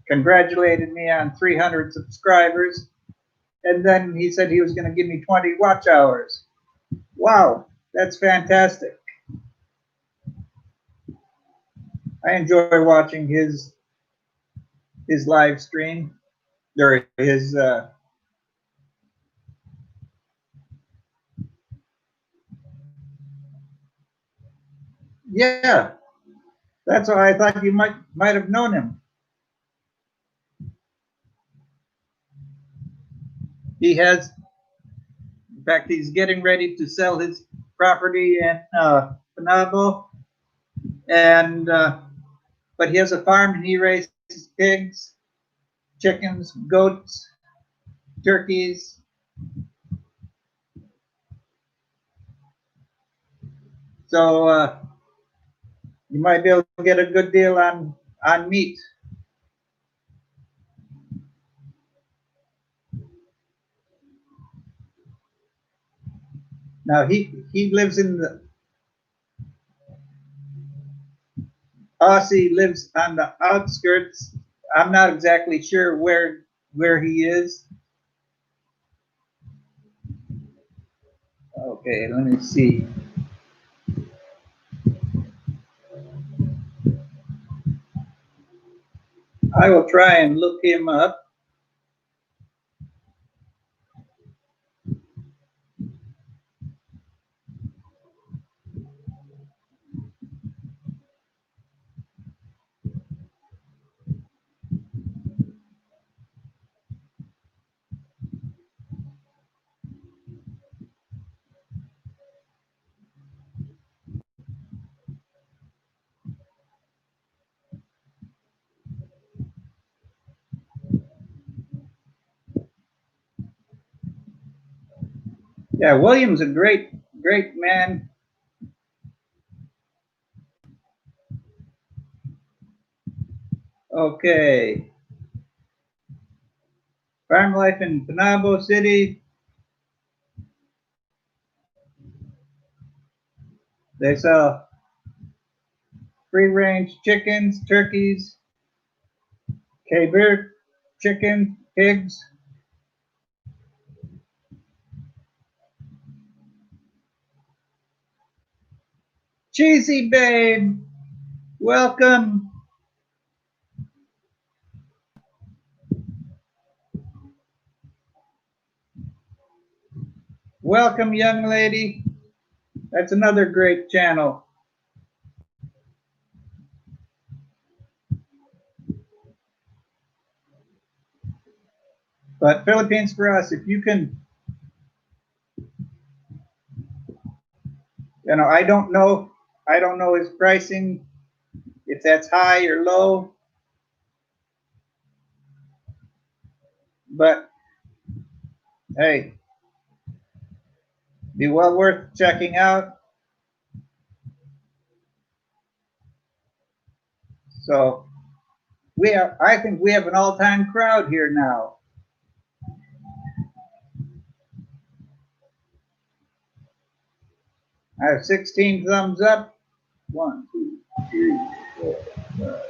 congratulated me on 300 subscribers. And then he said he was going to give me 20 watch hours. Wow, that's fantastic. I enjoy watching his live stream or his yeah, that's why I thought you might have known him. He has, in fact, he's getting ready to sell his property in Panabo, and but he has a farm and he raises pigs, chickens, goats, turkeys, So you might be able to get a good deal on meat. Now he lives in the Aussie lives on the outskirts. I'm not exactly sure where he is. Okay, let me see. I will try and look him up. Yeah, William's a great man. Okay. Farm life in Panabo City. They sell free range chickens, turkeys, caber chicken, pigs. Cheesy babe, welcome. Welcome, young lady. That's another great channel. But Philippines for us, if you can, I don't know. I don't know his pricing, if that's high or low. But hey, be well worth checking out. So I think we have an all-time crowd here now. I have 16 thumbs up. 1, 2, 3, 4, 5,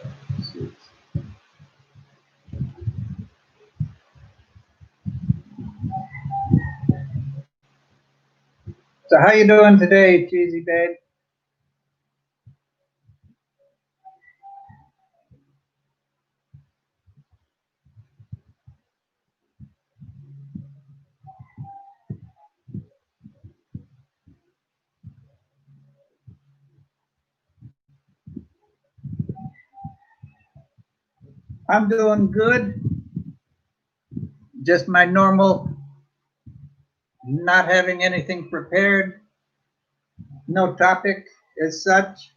6. So how you doing today, Cheesy Babe? I'm doing good. Just my normal, not having anything prepared, no topic as such.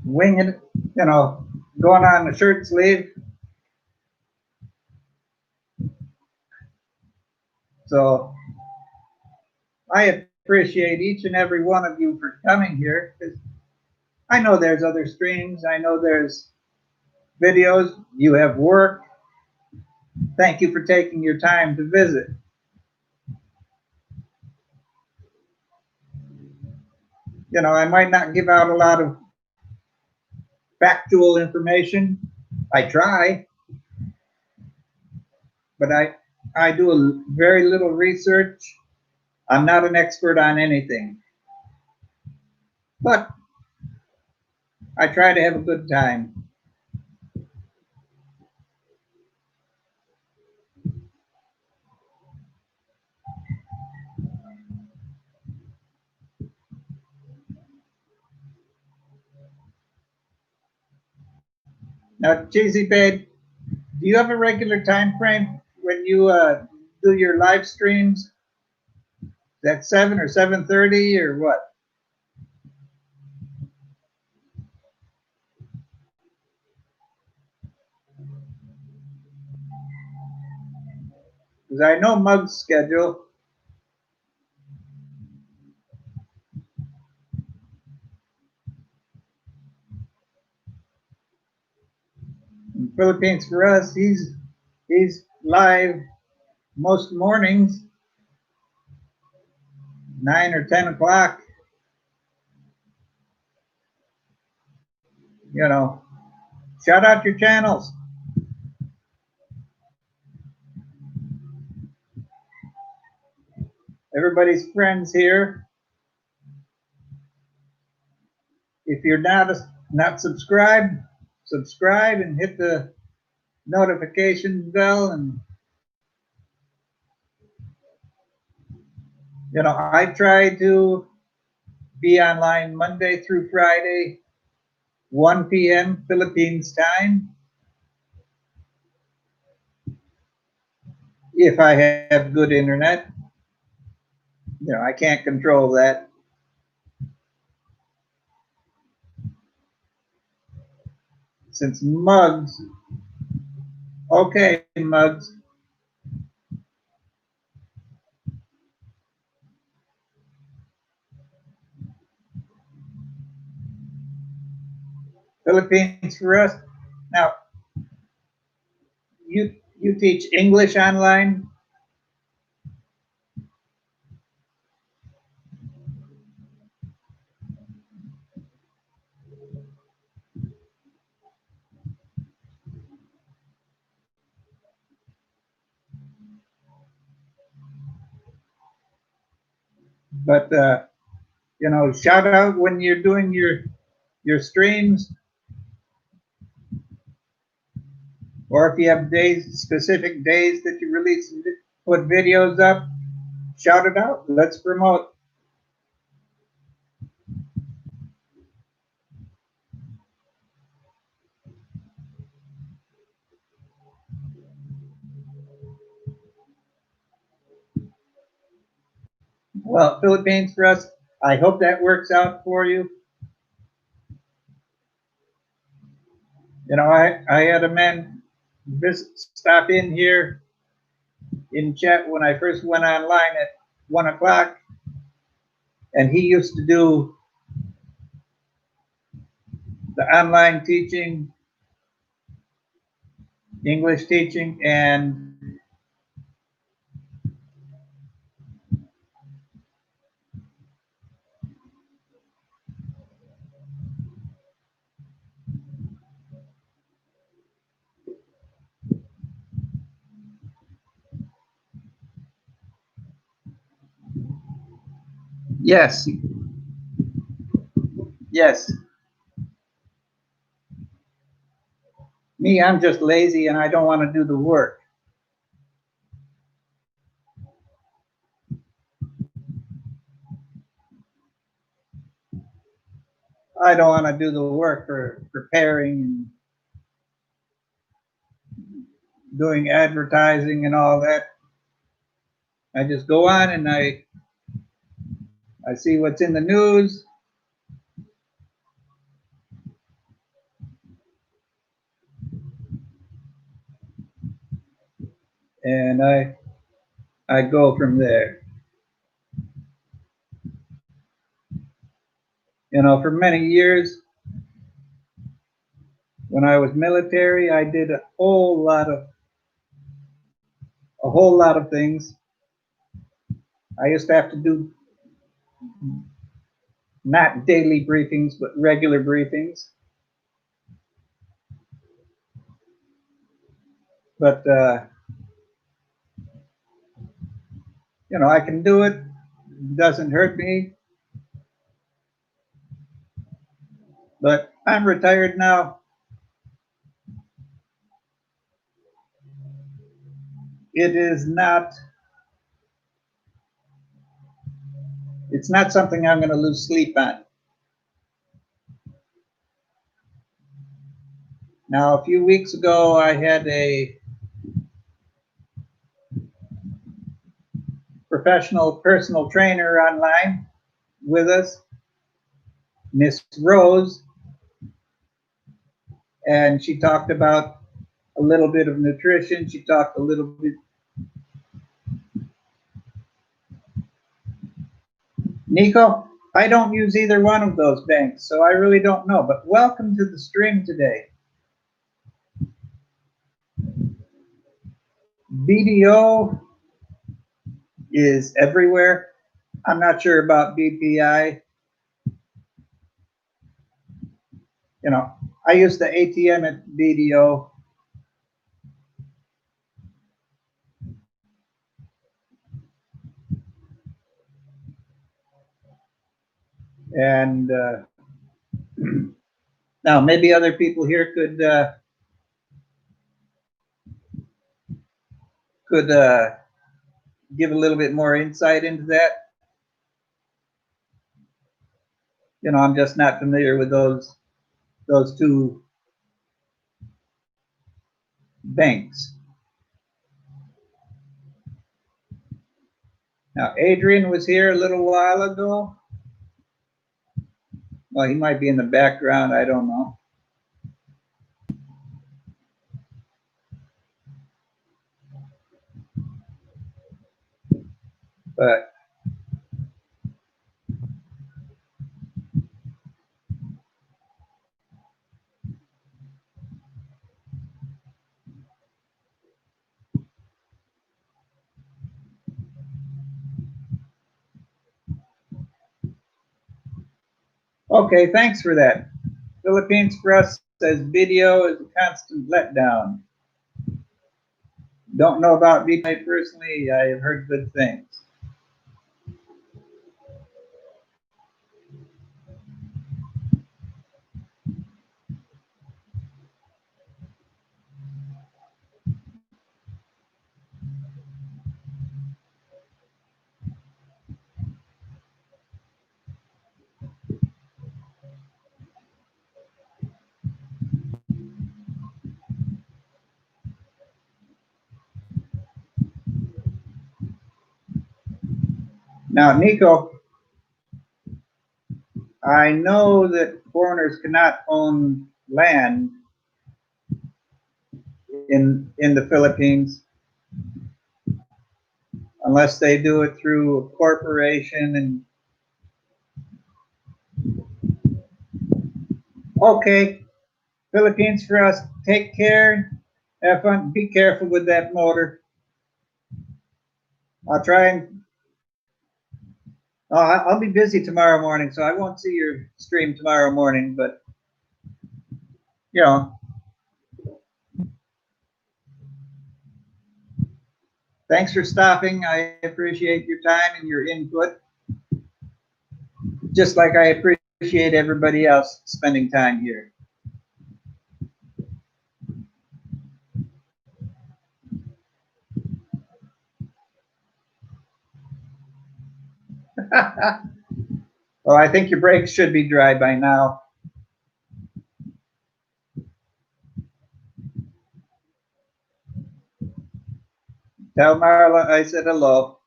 Winging it, going on the shirt sleeve. So I appreciate each and every one of you for coming here, because I know there's other streams. I know there's videos. You have work. Thank you for taking your time to visit. I might not give out a lot of factual information. I try, but I do a very little research. I'm not an expert on anything, but I try to have a good time. Now, Cheesy Babe, do you have a regular time frame when you do your live streams? Is that 7 or 7:30 or what? because I know Mug's schedule. In Philippines for us, he's live most mornings, 9 or 10 o'clock. You know, shout out your channels. Everybody's friends here. If you're not subscribed, subscribe and hit the notification bell. And you know, I try to be online Monday through Friday, 1 p.m. Philippines time. If I have good internet, you know, I can't control that. Since Mugs, okay, Mugs. Philippines for us. Now, you teach English online? But you know, shout out when you're doing your streams, or if you have days, specific days that you release, put videos up, shout it out. Let's promote. Well, Philippines for us, I hope that works out for you. You know, I had a man stop in here in chat when I first went online at 1 o'clock, and he used to do the online teaching, English teaching, and yes, yes. Me, I'm just lazy and I don't want to do the work. I don't want to do the work for preparing and doing advertising and all that. I just go on and I see what's in the news. And I go from there. You know, for many years, when I was military, I did a whole lot of things. I used to have to do not daily briefings, but regular briefings. But you know, I can do it. It doesn't hurt me. But I'm retired now. It is not. It's not something I'm going to lose sleep on. Now, a few weeks ago, I had a professional personal trainer online with us, Miss Rose, and she talked about a little bit of nutrition. She talked a little bit Nico, I don't use either one of those banks, so I really don't know, but welcome to the stream today. BDO is everywhere. I'm not sure about BPI. You know, I use the ATM at BDO. And now maybe other people here could give a little bit more insight into that. You know, I'm just not familiar with those two banks. Now, Adrian was here a little while ago. Well, he might be in the background. I don't know. But okay, thanks for that. Philippines for us says video is a constant letdown. Don't know about BPI personally. I have heard good things. Now, Nico, I know that foreigners cannot own land in the Philippines unless they do it through a corporation. And okay, Philippines for us. Take care. Have fun. Be careful with that motor. I'll try and I'll be busy tomorrow morning, so I won't see your stream tomorrow morning. But you know, thanks for stopping. I appreciate your time and your input, just like I appreciate everybody else spending time here. Well, I think your brakes should be dry by now. Tell Marla I said hello.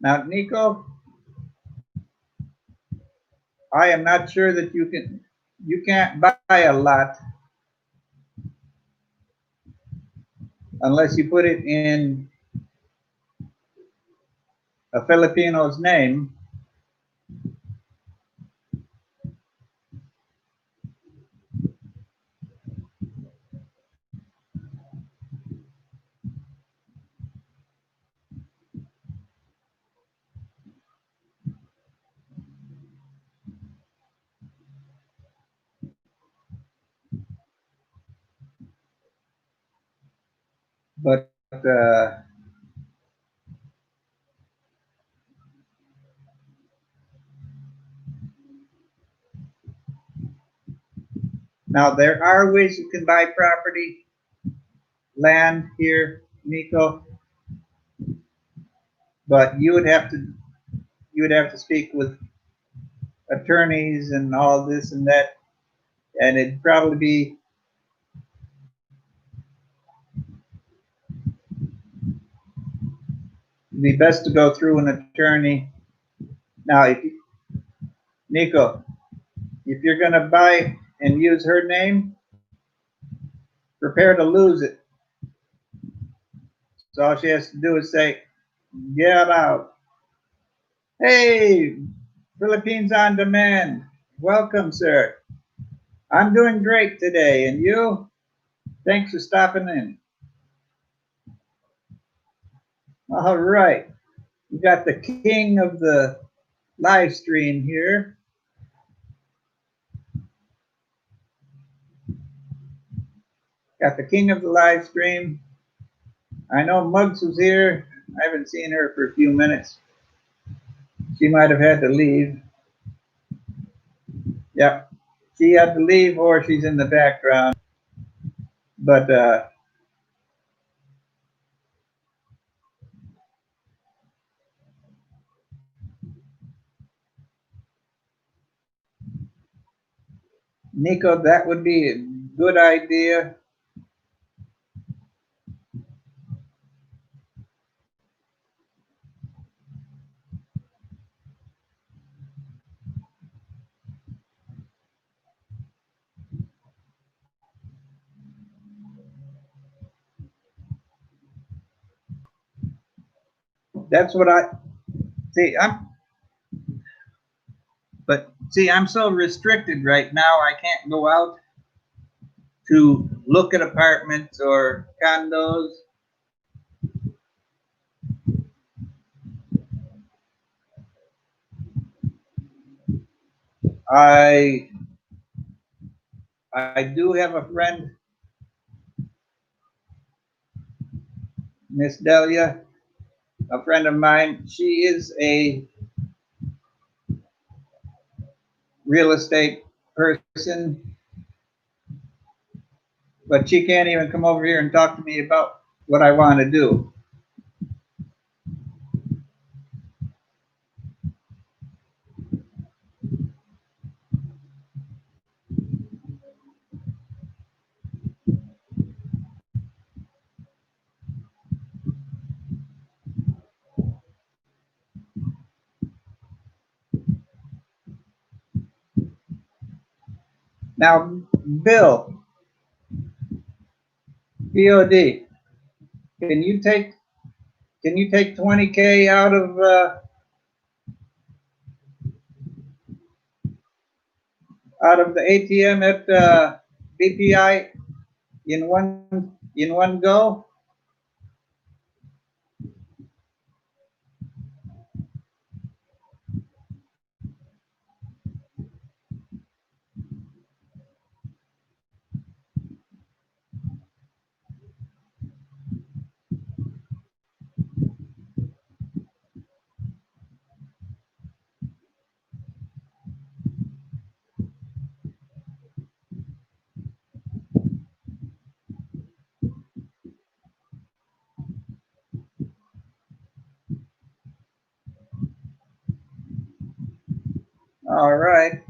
Now, Nico, I am not sure that you can't buy a lot unless you put it in a Filipino's name. But now there are ways you can buy property, land here, Nico, but you would have to speak with attorneys and all this and that, and it'd probably be best to go through an attorney. Now, Nico, if you're going to buy and use her name, prepare to lose it. So all she has to do is say, get out. Hey, Philippines on Demand. Welcome, sir. I'm doing great today. And you? Thanks for stopping in. All right. We got the king of the live stream here. Got the king of the live stream. I know Muggs was here. I haven't seen her for a few minutes. She might have had to leave. Yep. She had to leave or she's in the background. But Nico, that would be a good idea. That's what I see. I'm so restricted right now. I can't go out to look at apartments or condos. I I do have a friend, Miss Delia, a friend of mine. She is a real estate person, but she can't even come over here and talk to me about what I want to do. Now, Bill, BOD, can you take 20K out of the ATM at BPI in one go? All right.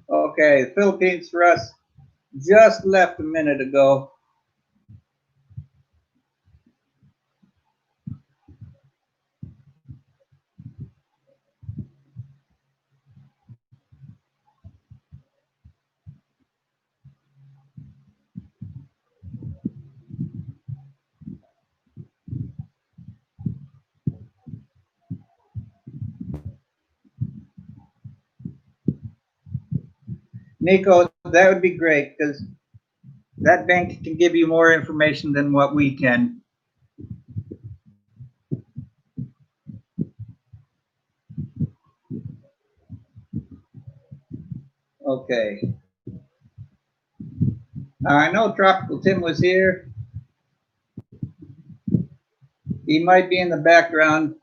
Okay, Philippines for us just left a minute ago. Nico, that would be great because that bank can give you more information than what we can. Okay. Now I know Tropical Tim was here. He might be in the background.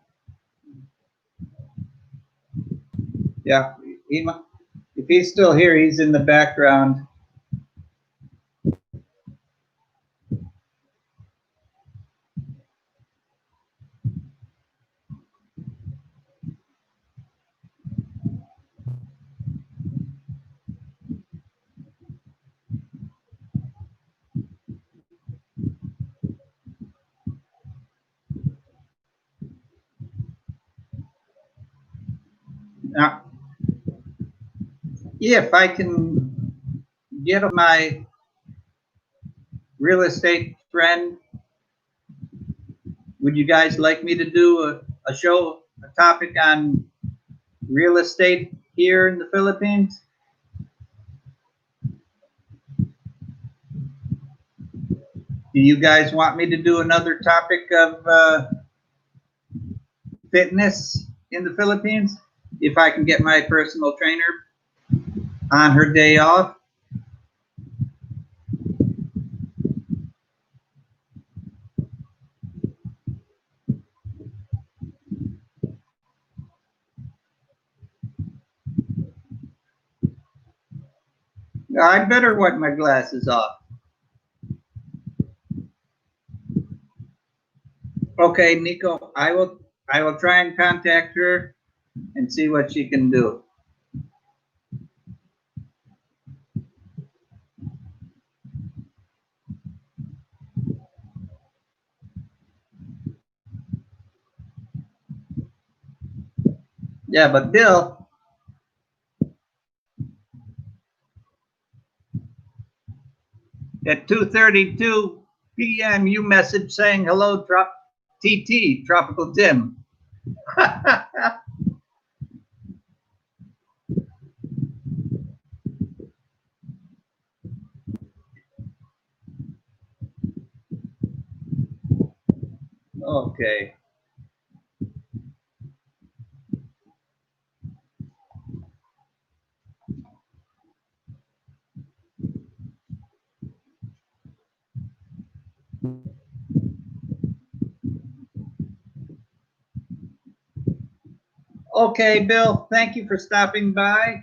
Yeah, if he's still here, he's in the background. Now, if I can get my real estate friend, would you guys like me to do a show, a topic on real estate here in the Philippines? Do you guys want me to do another topic of fitness in the Philippines? If I can get my personal trainer on her day off? I better wipe my glasses off. Okay, Nico, I will try and contact her and see what she can do. Yeah, but Bill, at 2:32 p.m. you message saying hello, TT, Tropical Tim. Okay. Okay, Bill, thank you for stopping by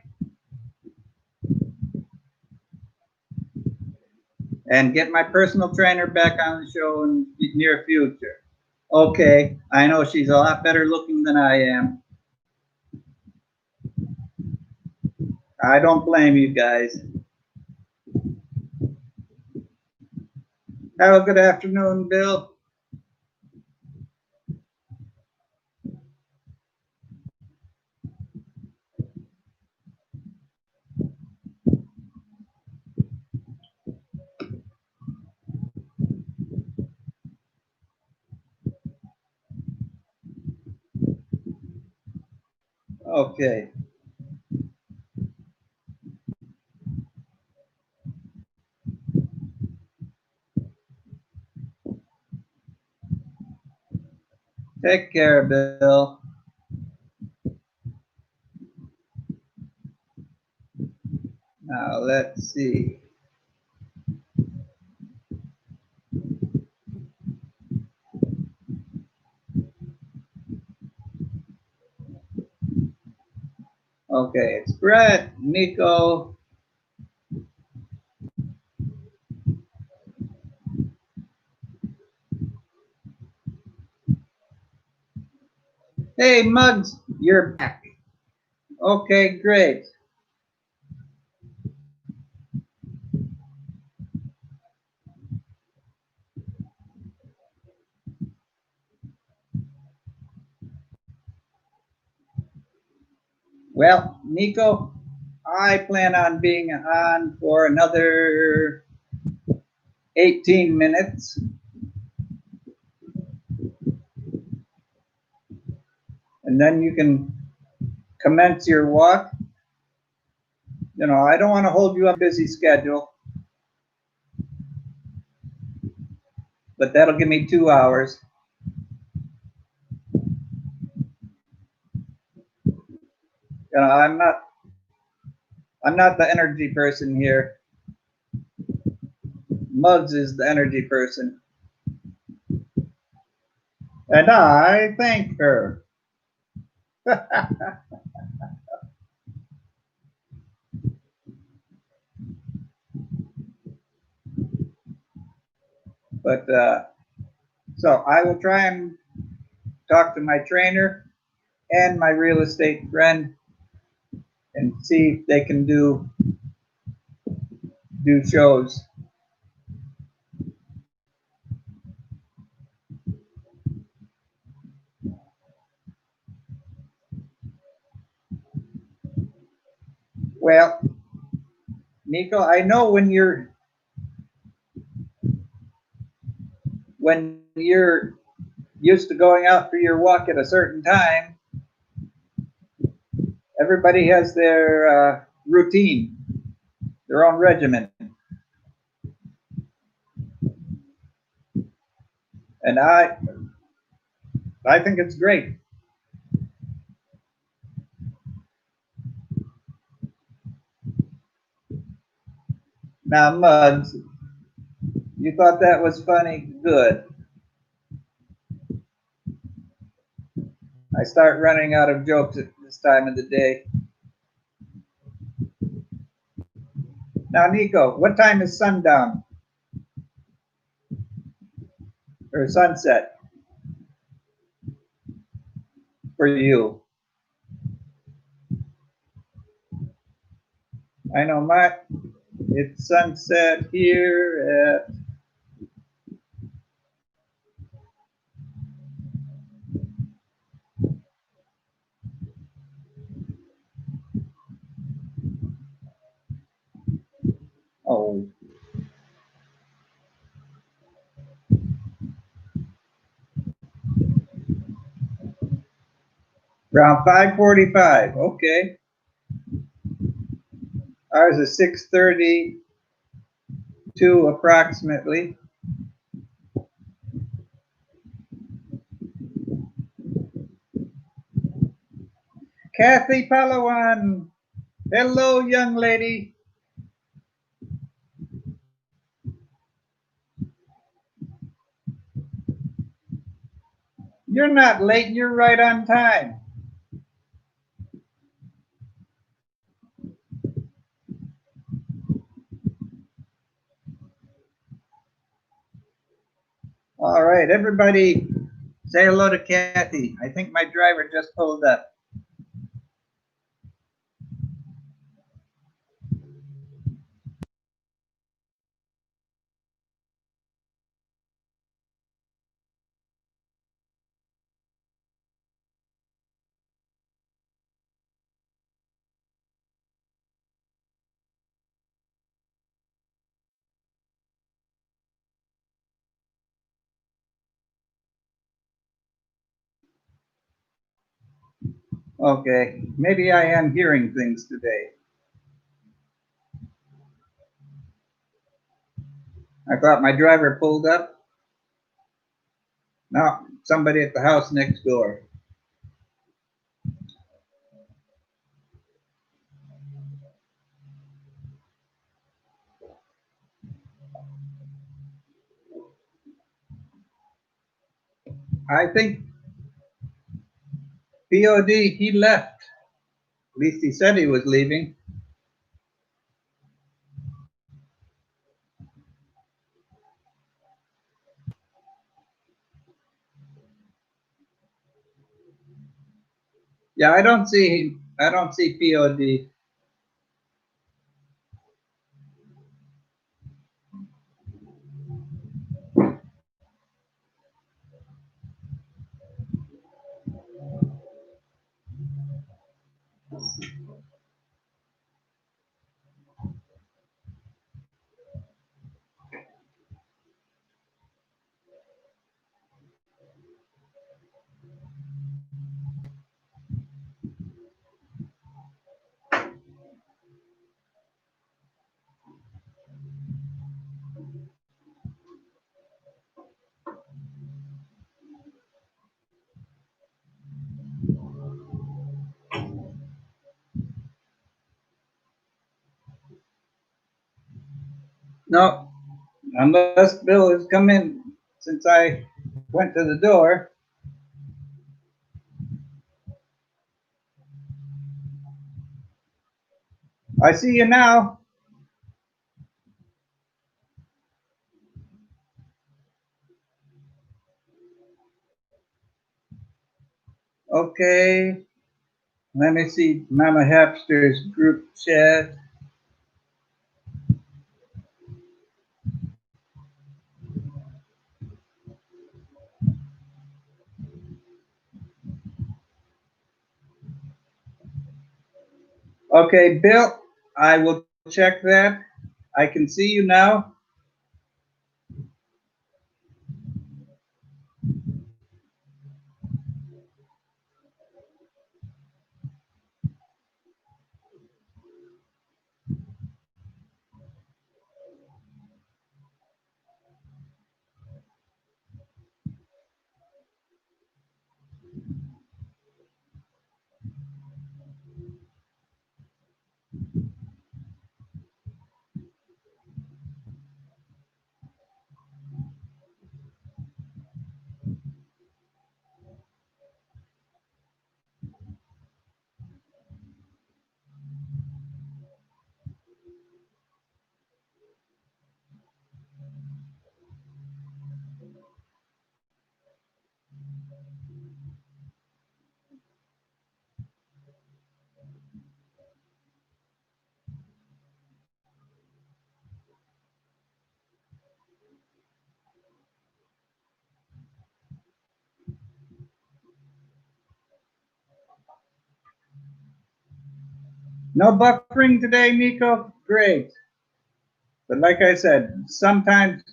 and get my personal trainer back on the show in the near future. Okay, I know she's a lot better looking than I am. I don't blame you guys. Have a good afternoon, Bill. Okay. Take care, Bill. Now, let's see. Okay, it's Brett, Nico. Hey, Muggs, you're back. Okay, great. Well, Nico, I plan on being on for another 18 minutes. And then you can commence your walk. You know, I don't want to hold you on a busy schedule, but that'll give me 2 hours. You know, I'm not the energy person here. Muggs is the energy person. And I thank her. But so I will try and talk to my trainer and my real estate friend and see if they can do shows. Well, Nico, I know when you're used to going out for your walk at a certain time, everybody has their routine, their own regimen. And I think it's great. Now, Muds, you thought that was funny? Good. I start running out of jokes at this time of the day. Now, Nico, what time is sundown or sunset for you? I know it's sunset here at oh around 5:45. Okay, ours is 6:32 approximately. Kathy Palawan, hello, young lady. You're not late. You're right on time. All right, everybody, say hello to Kathy. I think my driver just pulled up. Okay, maybe I am hearing things today. I thought my driver pulled up. No, somebody at the house next door. I think POD, he left. At least he said he was leaving. Yeah, I don't see POD. No, unless Bill has come in since I went to the door. I see you now. Okay, let me see Mama Hapster's group chat. Okay, Bill, I will check that. I can see you now. No buffering today, Miko? Great. But like I said, sometimes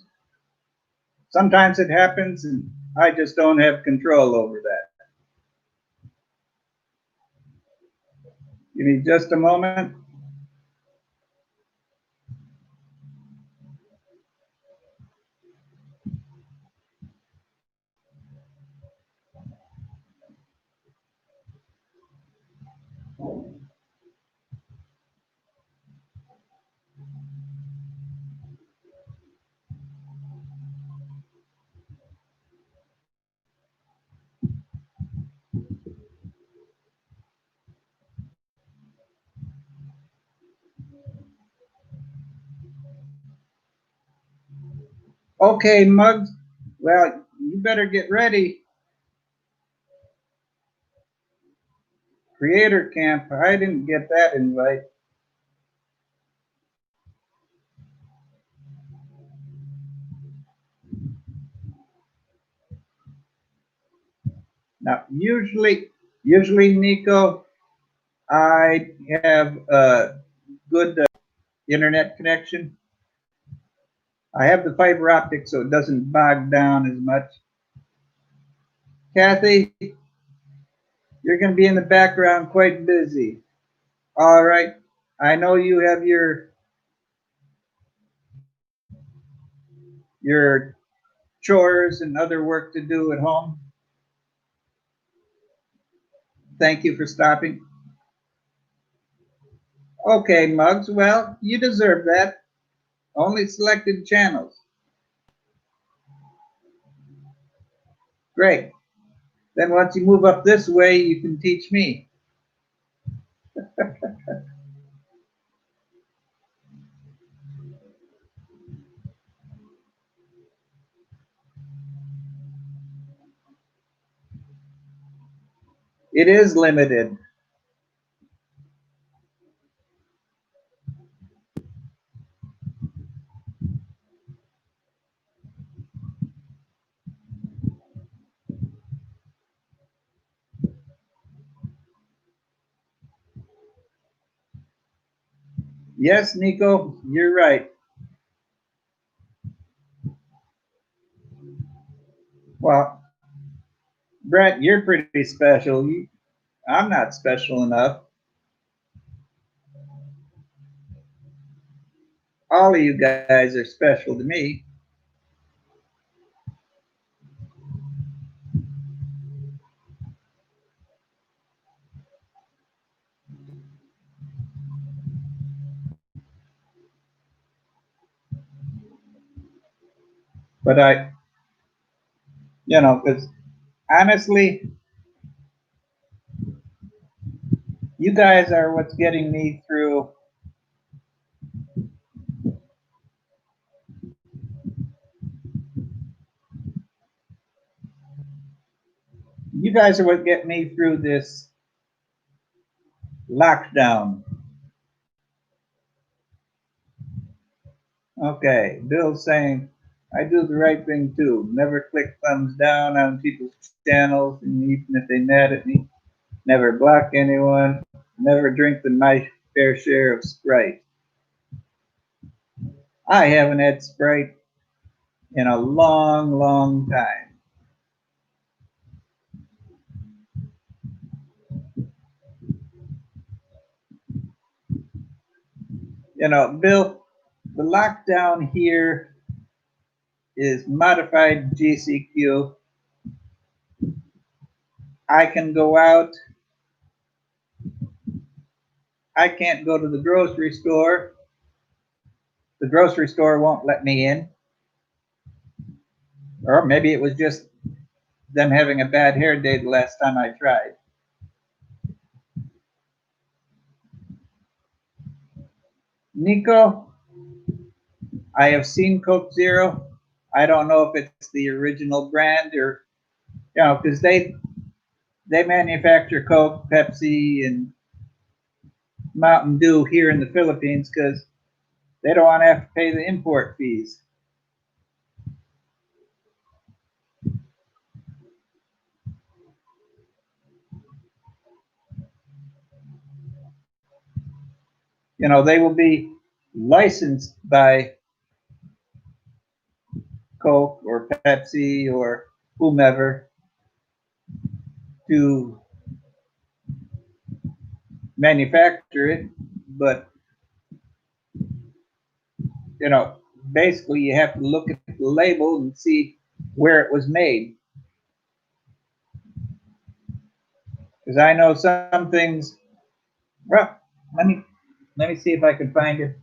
it happens and I just don't have control over that. Give me just a moment. Okay, Muggs. Well, you better get ready. Creator Camp. I didn't get that invite. Now, usually, Nico, I have a good internet connection. I have the fiber optic, so it doesn't bog down as much. Kathy, you're going to be in the background quite busy. All right. I know you have your chores and other work to do at home. Thank you for stopping. Okay, Muggs. Well, you deserve that. Only selected channels. Great. Then once you move up this way, you can teach me. It is limited. Yes, Nico, you're right. Well, Brett, you're pretty special. I'm not special enough. All of you guys are special to me. But because honestly, you guys are what's getting me through. You guys are what get me through this lockdown. Okay, Bill's saying, I do the right thing too. Never click thumbs down on people's channels, and even if they mad at me, never block anyone, never drink the fair share of Sprite. I haven't had Sprite in a long, long time. You know, Bill, the lockdown here is modified GCQ. I can go out. I can't go to the grocery store. The grocery store won't let me in. Or maybe it was just them having a bad hair day the last time I tried. Nico, I have seen Coke Zero. I don't know if it's the original brand or, you know, because they manufacture Coke, Pepsi, and Mountain Dew here in the Philippines because they don't want to have to pay the import fees. You know, they will be licensed by Coke or Pepsi or whomever to manufacture it, but you know, basically you have to look at the label and see where it was made. Because I know some things. Well, let me see if I can find it.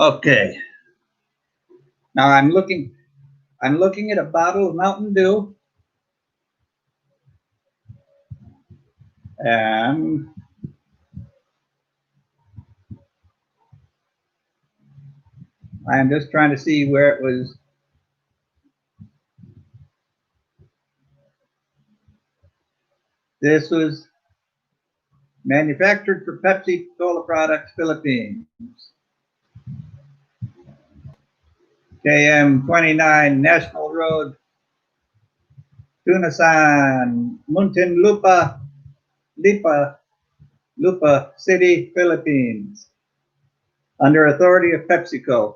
Okay. Now I'm looking at a bottle of Mountain Dew. And I'm just trying to see where it was. This was manufactured for Pepsi Cola Products, Philippines. KM 29 National Road, Tunasan, Muntinlupa, Lupa City, Philippines, under authority of PepsiCo.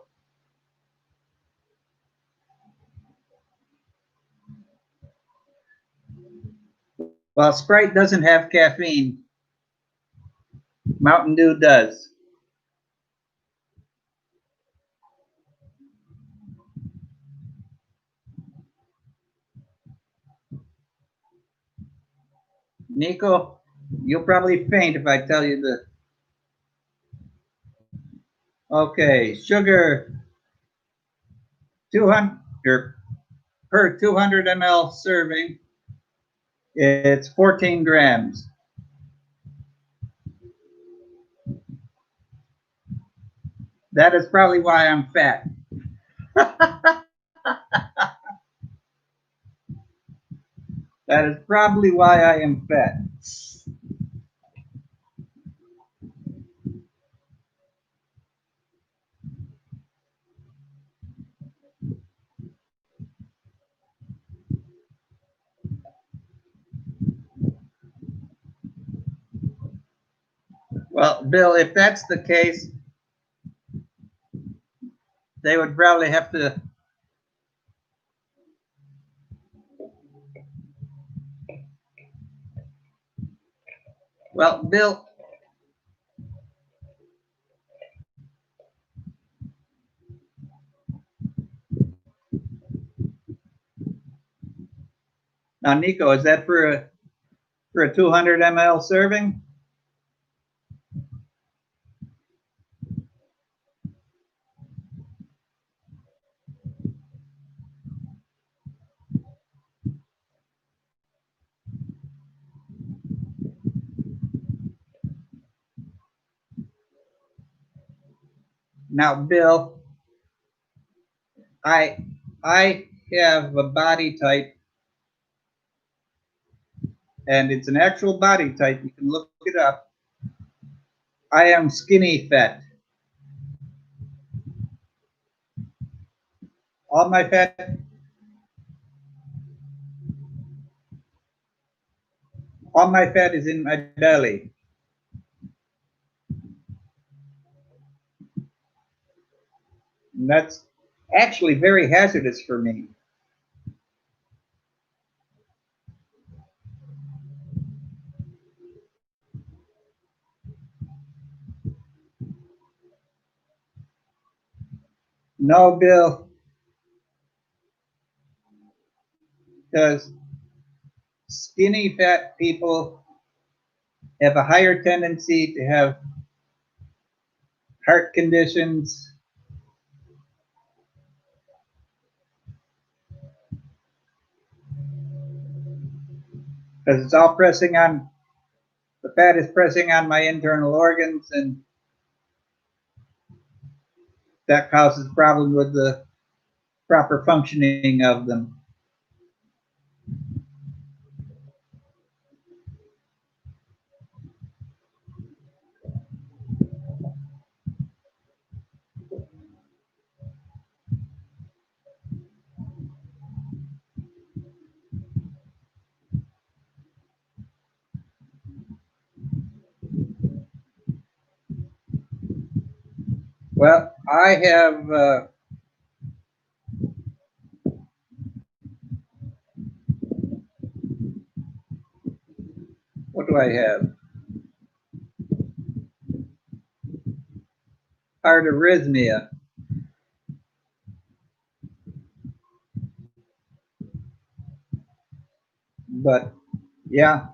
While Sprite doesn't have caffeine, Mountain Dew does. Nico, you'll probably faint if I tell you the. Okay, sugar 200 per 200 ml serving. It's 14 grams. That is probably why I'm fat. That is probably why I am fat. Well, Bill, if that's the case, they would probably have to. Well, Bill, now Nico, is that for a 200 ml serving? Now, Bill, I have a body type, and it's an actual body type. You can look it up. I am skinny fat. All my fat, all my fat is in my belly. And that's actually very hazardous for me. No, Bill, because skinny fat people have a higher tendency to have heart conditions, because it's all pressing on, the fat is pressing on my internal organs, and that causes problems with the proper functioning of them. Well, I have, what do I have? Heart arrhythmia. But yeah,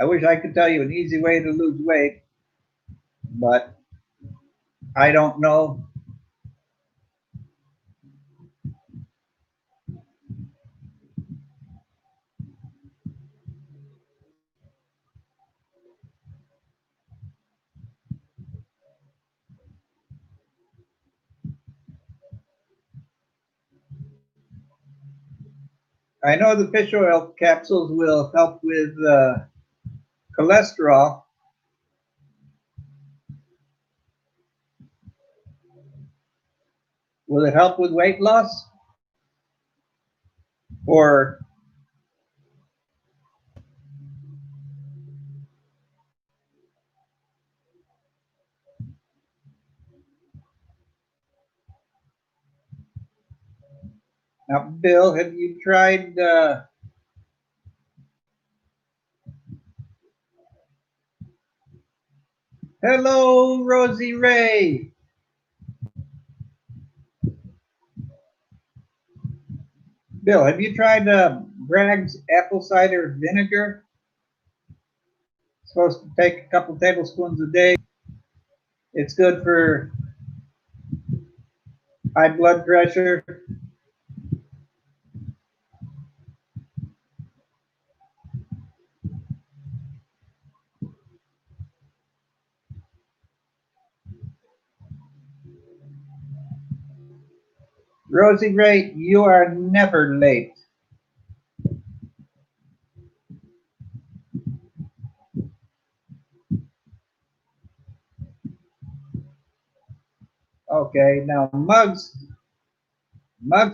I wish I could tell you an easy way to lose weight, but I don't know. I know the fish oil capsules will help with cholesterol. Will it help with weight loss? Or now, Bill, have you tried? Hello, Rosie Ray. Bill, have you tried Bragg's apple cider vinegar? It's supposed to take a couple tablespoons a day. It's good for high blood pressure. Rosie Ray, you are never late. Okay, now Muggs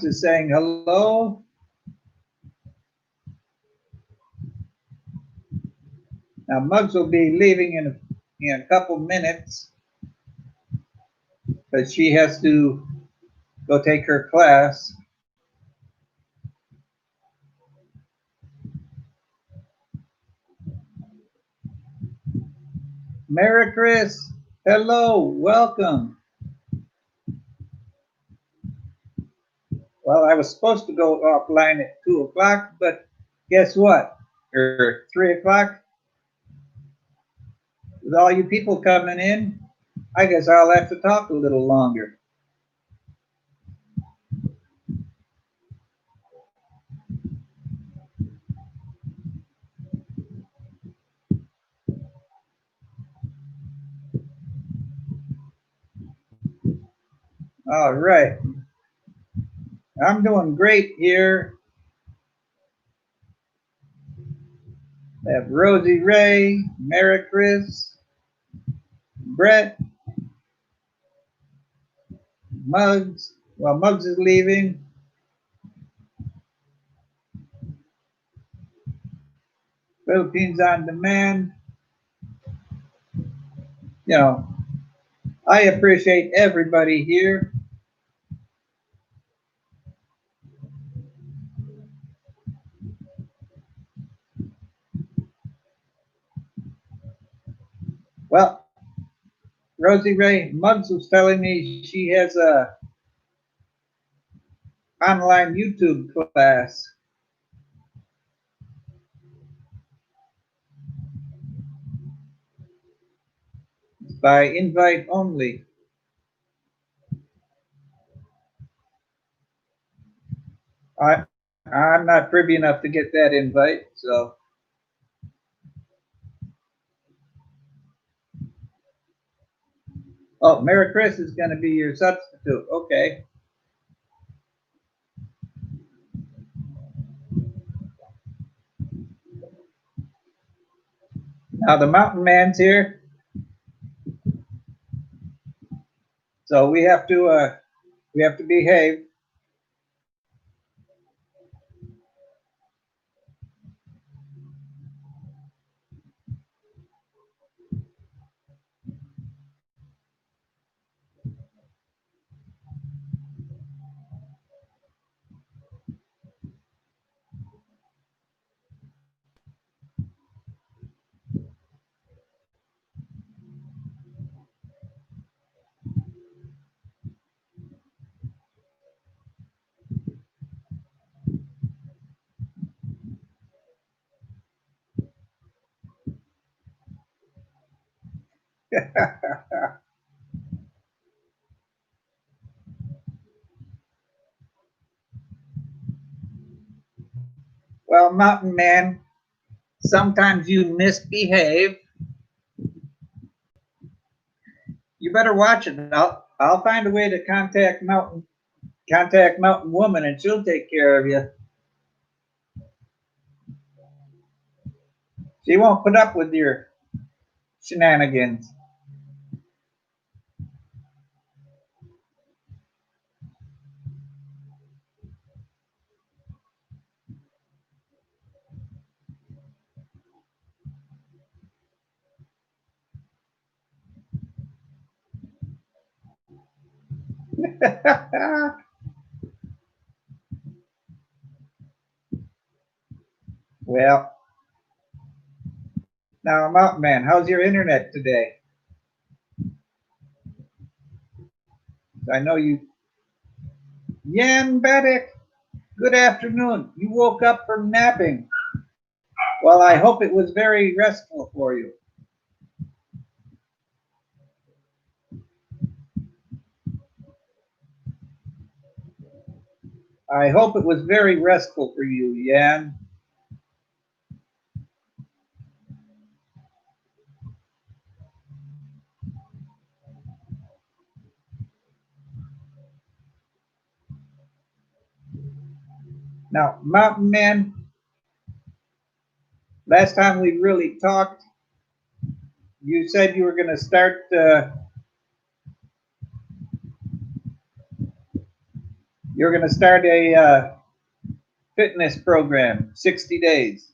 is saying hello. Now Muggs will be leaving in a couple minutes, but she has to go take her class. Mary Chris, hello, welcome. Well, I was supposed to go offline at 2 o'clock, but guess what? Or 3 o'clock, with all you people coming in, I guess I'll have to talk a little longer. All right. I'm doing great here have Rosie Ray, Mary Chris, Brett, Muggs. Well, Muggs is leaving. Philippines on Demand. You know, I appreciate everybody here. Well, Rosie Ray Muggs was telling me she has a online YouTube class. By invite only. I I'm not privy enough to get that invite, so oh, Mary Chris is going to be your substitute. Okay. Now the mountain man's here, so we have to behave. Well, mountain man, sometimes you misbehave. You better watch it. I'll find a way to contact Mountain Woman, and she'll take care of you. She won't put up with your shenanigans. Well, now Mountain Man, how's your internet today? I know you. Yan Badek, good afternoon. You woke up from napping. Well, I hope it was very restful for you. I hope it was very restful for you, Yan. Now, Mountain Man, last time we really talked, you said you were going to start. You're going to start a fitness program, 60 days.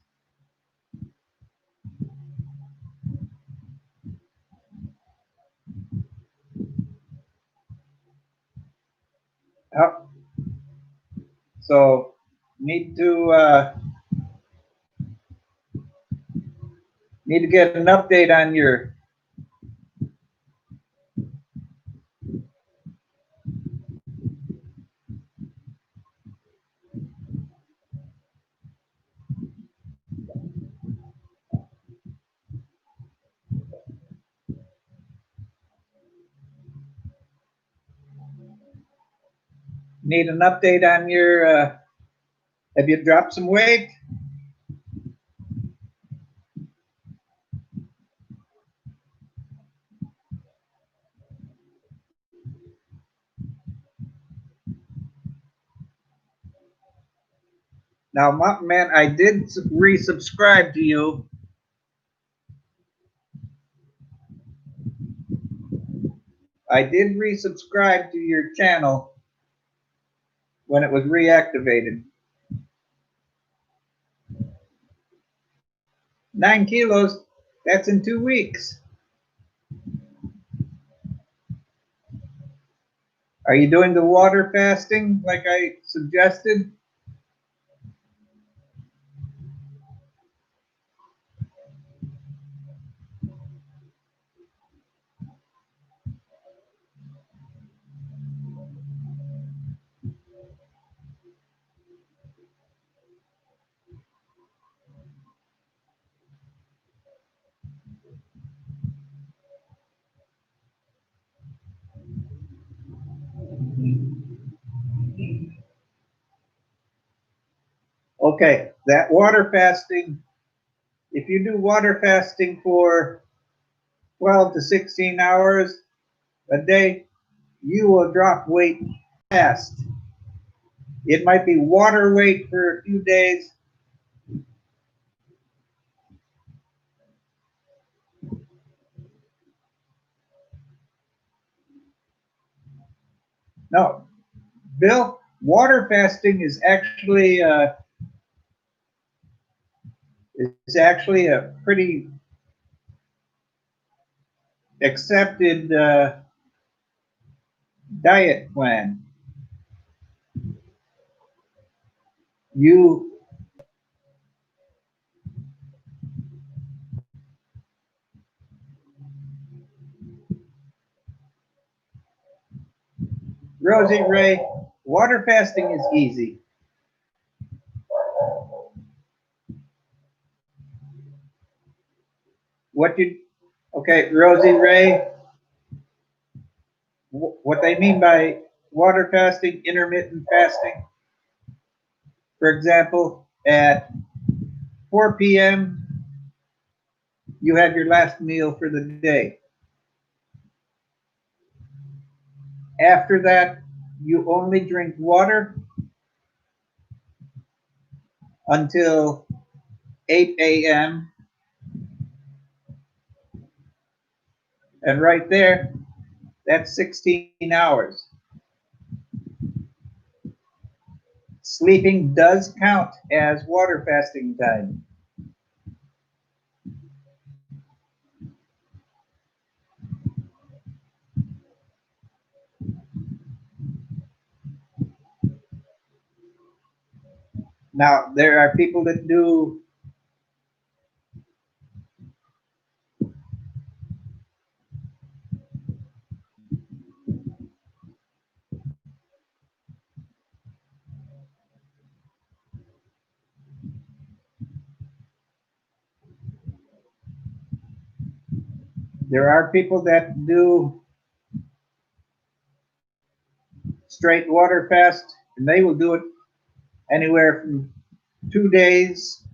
How, so, need to get an update on your. Need an update on your. Have you dropped some weight? Now, Mountain Man, I did resubscribe to you, I did resubscribe to your channel when it was reactivated. 9 kilos, that's in 2 weeks. Are you doing the water fasting like I suggested? Okay, that water fasting, if you do water fasting for 12 to 16 hours a day, you will drop weight fast. It might be water weight for a few days. No, Bill, water fasting is actually a pretty accepted diet plan. You, Rosie Ray, water fasting is easy. What you, okay, Rosie Ray, what they mean by water fasting, intermittent fasting, for example, at 4 p.m., you have your last meal for the day. After that, you only drink water until 8 a.m. And right there, that's 16 hours. Sleeping does count as water fasting time. Now, there are people that do straight water fast, and they will do it anywhere from 2 days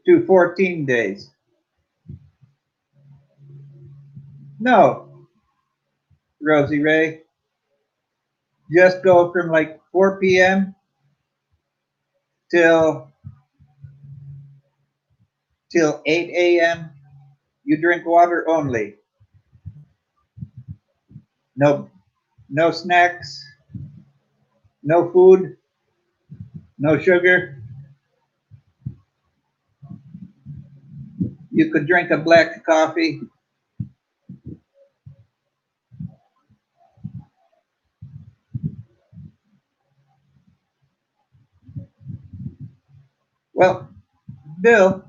to 14 days. No, Rosie Ray, just go from like 4 p.m. till 8 a.m. You drink water only. No, no snacks, no food, no sugar. You could drink a black coffee. Well, Bill,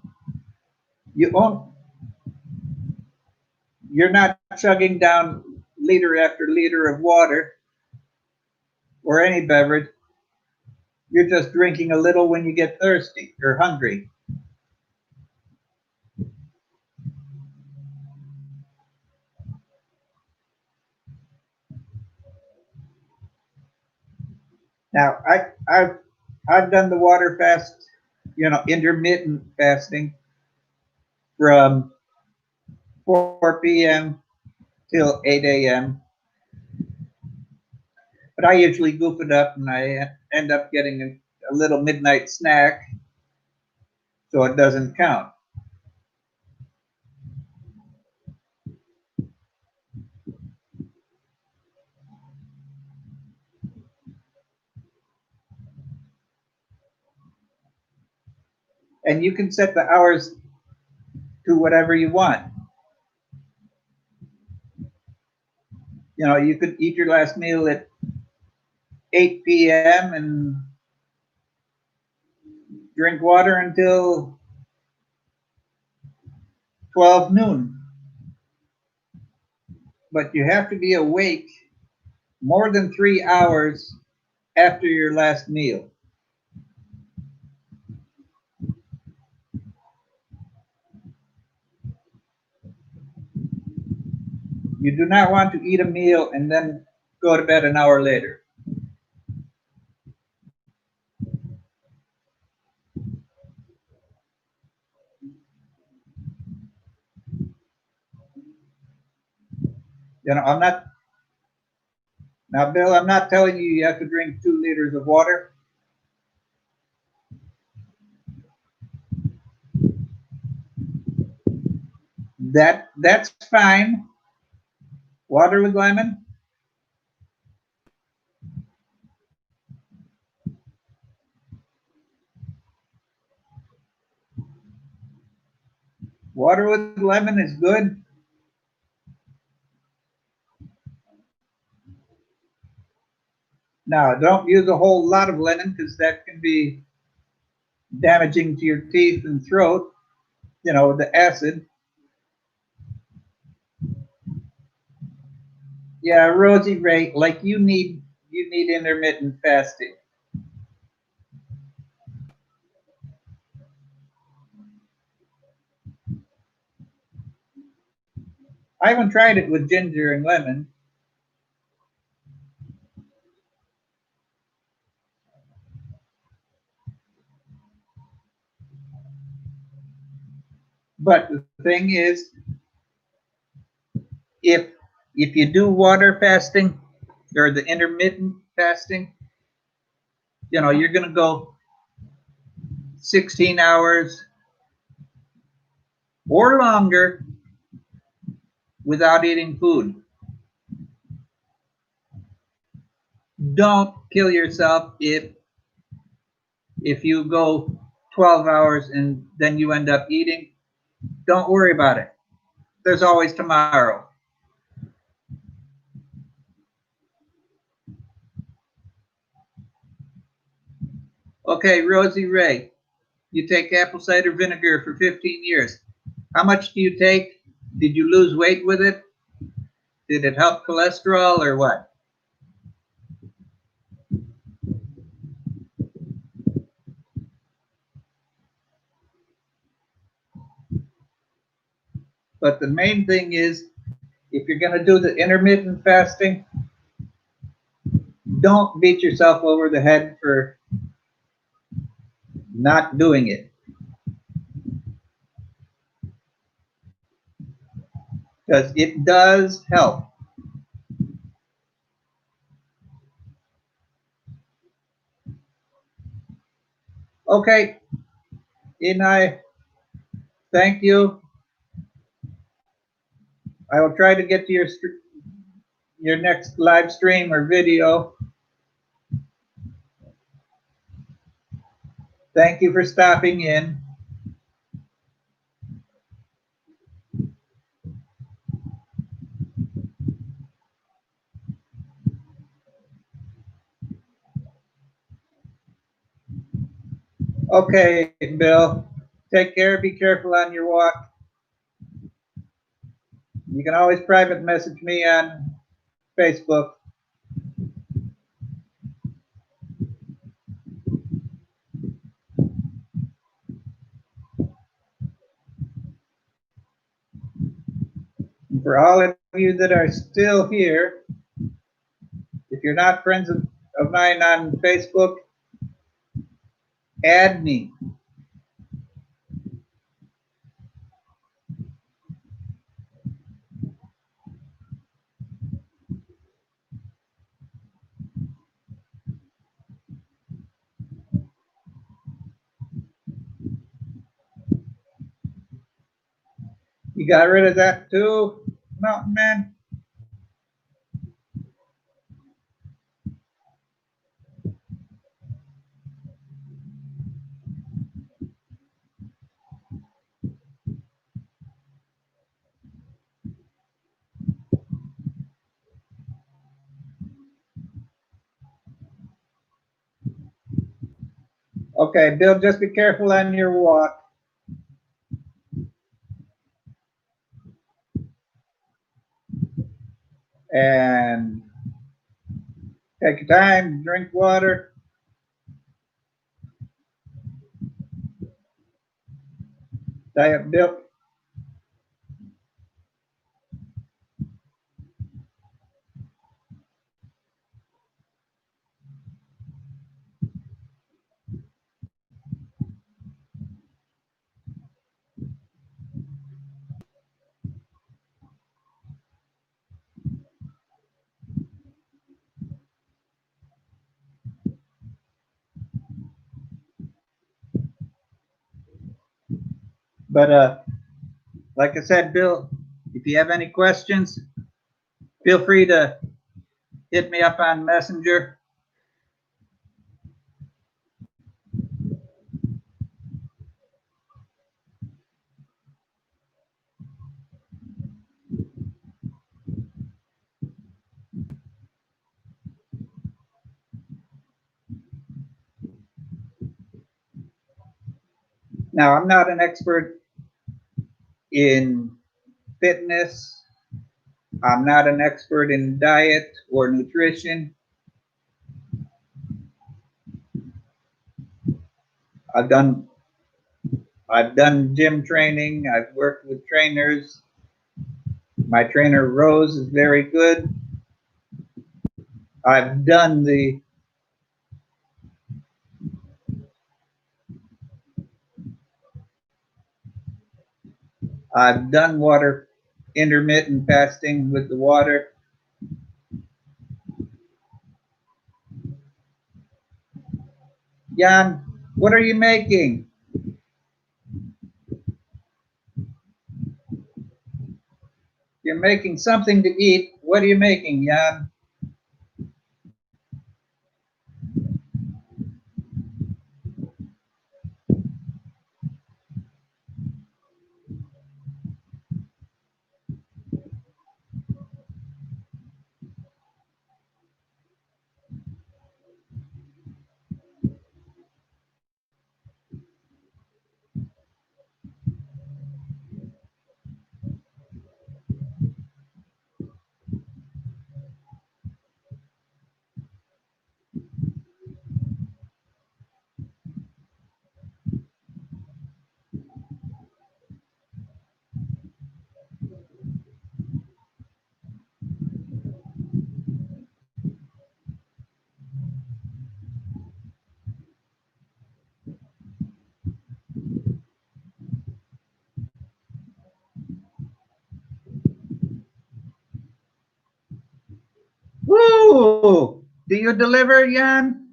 you own, you're not chugging down liter after liter of water or any beverage. You're just drinking a little when you get thirsty or hungry. Now, I've done the water fast, intermittent fasting from 4 p.m. till 8 a.m. But I usually goof it up and I end up getting a little midnight snack, so it doesn't count. and you can set the hours to whatever you want. You know, you could eat your last meal at 8 p.m. and drink water until 12 noon. But you have to be awake more than 3 hours after your last meal. You do not want to eat a meal and then go to bed an hour later. You know, now, Bill, I'm not telling you have to drink 2 liters of water. That's fine. Water with lemon. Water with lemon is good. Now, don't use a whole lot of lemon because that can be damaging to your teeth and throat. You know, the acid. Yeah, Rosie Ray, like you need intermittent fasting. I haven't tried it with ginger and lemon, but the thing is, if if you do water fasting or the intermittent fasting, you know, you're gonna go 16 hours or longer without eating food. Don't kill yourself if you go 12 hours and then you end up eating. Don't worry about it. There's always tomorrow. Okay, Rosie Ray, you take apple cider vinegar for 15 years. How much do you take? Did you lose weight with it? Did it help cholesterol or what? But the main thing is, if you're going to do the intermittent fasting, don't beat yourself over the head for not doing it because it does help. Okay, and I thank you. I will try to get to your next live stream or video. Thank you for stopping in. Okay, Bill. Take care. Be careful on your walk. You can always private message me on Facebook. And for all of you that are still here, if you're not friends of mine on Facebook, add me. You got rid of that too, Mountain Man? Okay, Bill, just be careful on your walk. And take your time, drink water. Diet Bill. But like I said, Bill, if you have any questions, feel free to hit me up on Messenger. Now, I'm not an expert in fitness. I'm not an expert in diet or nutrition. I've done I've done gym training. I've worked with trainers. My trainer Rose is very good. I've done the I've done water intermittent fasting with the water. Jan, what are you making? You're making something to eat. What are you making, Jan? Woo! Do you deliver, Jan?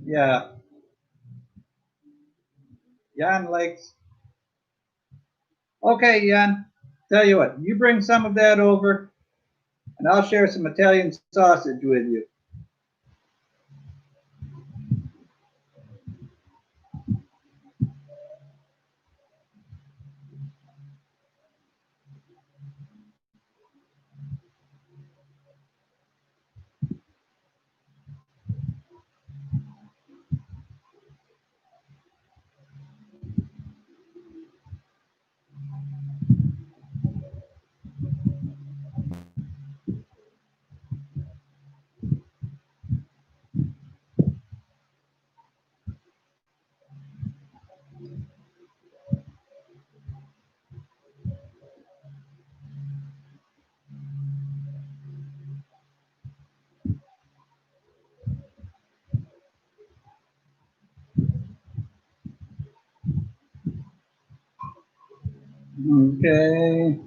Yeah, Jan likes. Okay, Jan. Tell you what, you bring some of that over, and I'll share some Italian sausage with you. Okay.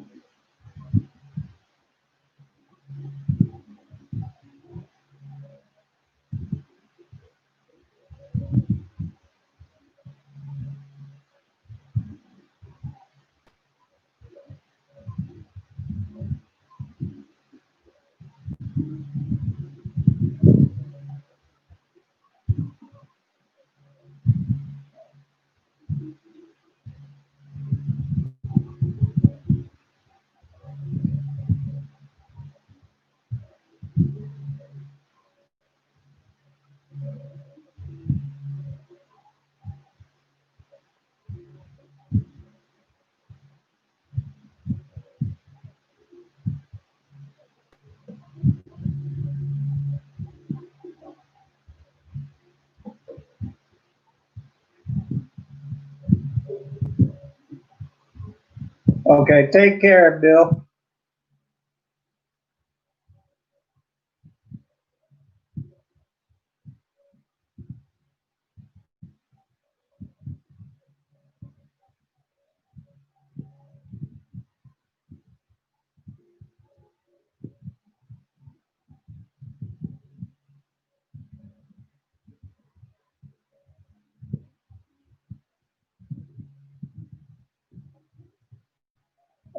Okay, take care, Bill.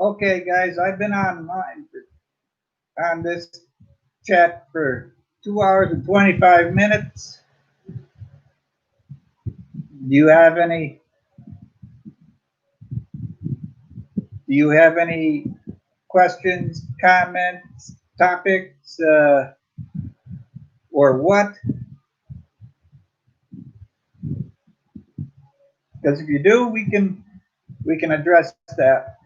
Okay, guys, I've been on this chat for 2 hours and 25 minutes. Do you have any? Do you have any questions, comments, topics, or what? Because if you do, we can address that.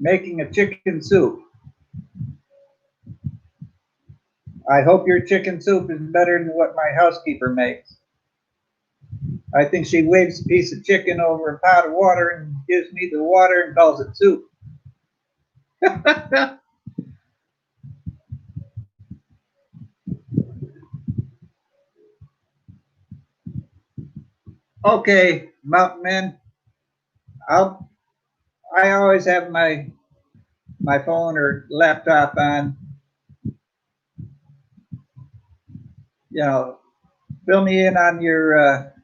Making a chicken soup. I hope your chicken soup is better than what my housekeeper makes. I think she waves a piece of chicken over a pot of water and gives me the water and calls it soup. Okay, Mountain Man. I'll I always have my phone or laptop on. You know, fill me in on your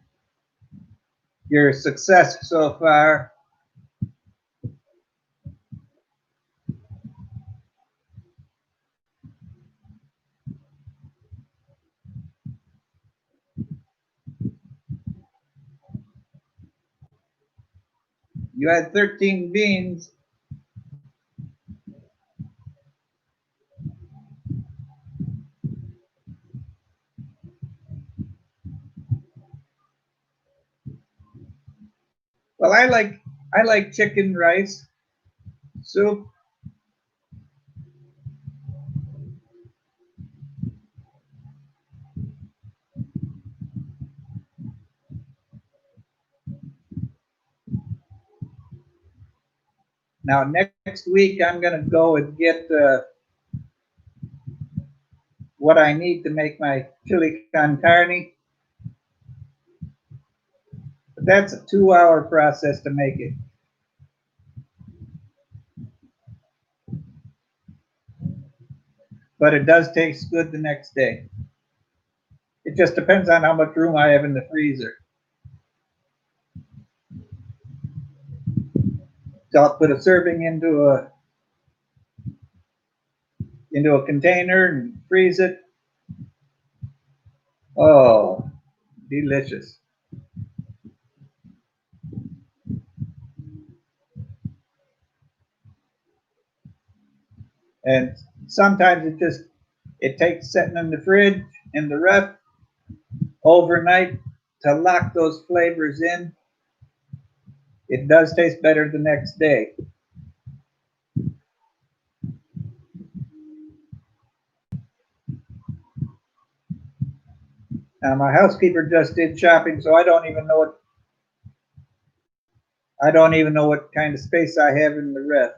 success so far. You had 13 beans. Well, I like chicken rice soup. Now next week I'm gonna go and get what I need to make my chili con carne. But that's a 2 hour process to make it. But it does taste good the next day. It just depends on how much room I have in the freezer. So I'll put a serving into a container and freeze it. Oh, delicious. And sometimes it takes setting in the fridge in the ref overnight to lock those flavors in. It does taste better the next day. Now my housekeeper just did shopping, so I don't even know what kind of space I have in the ref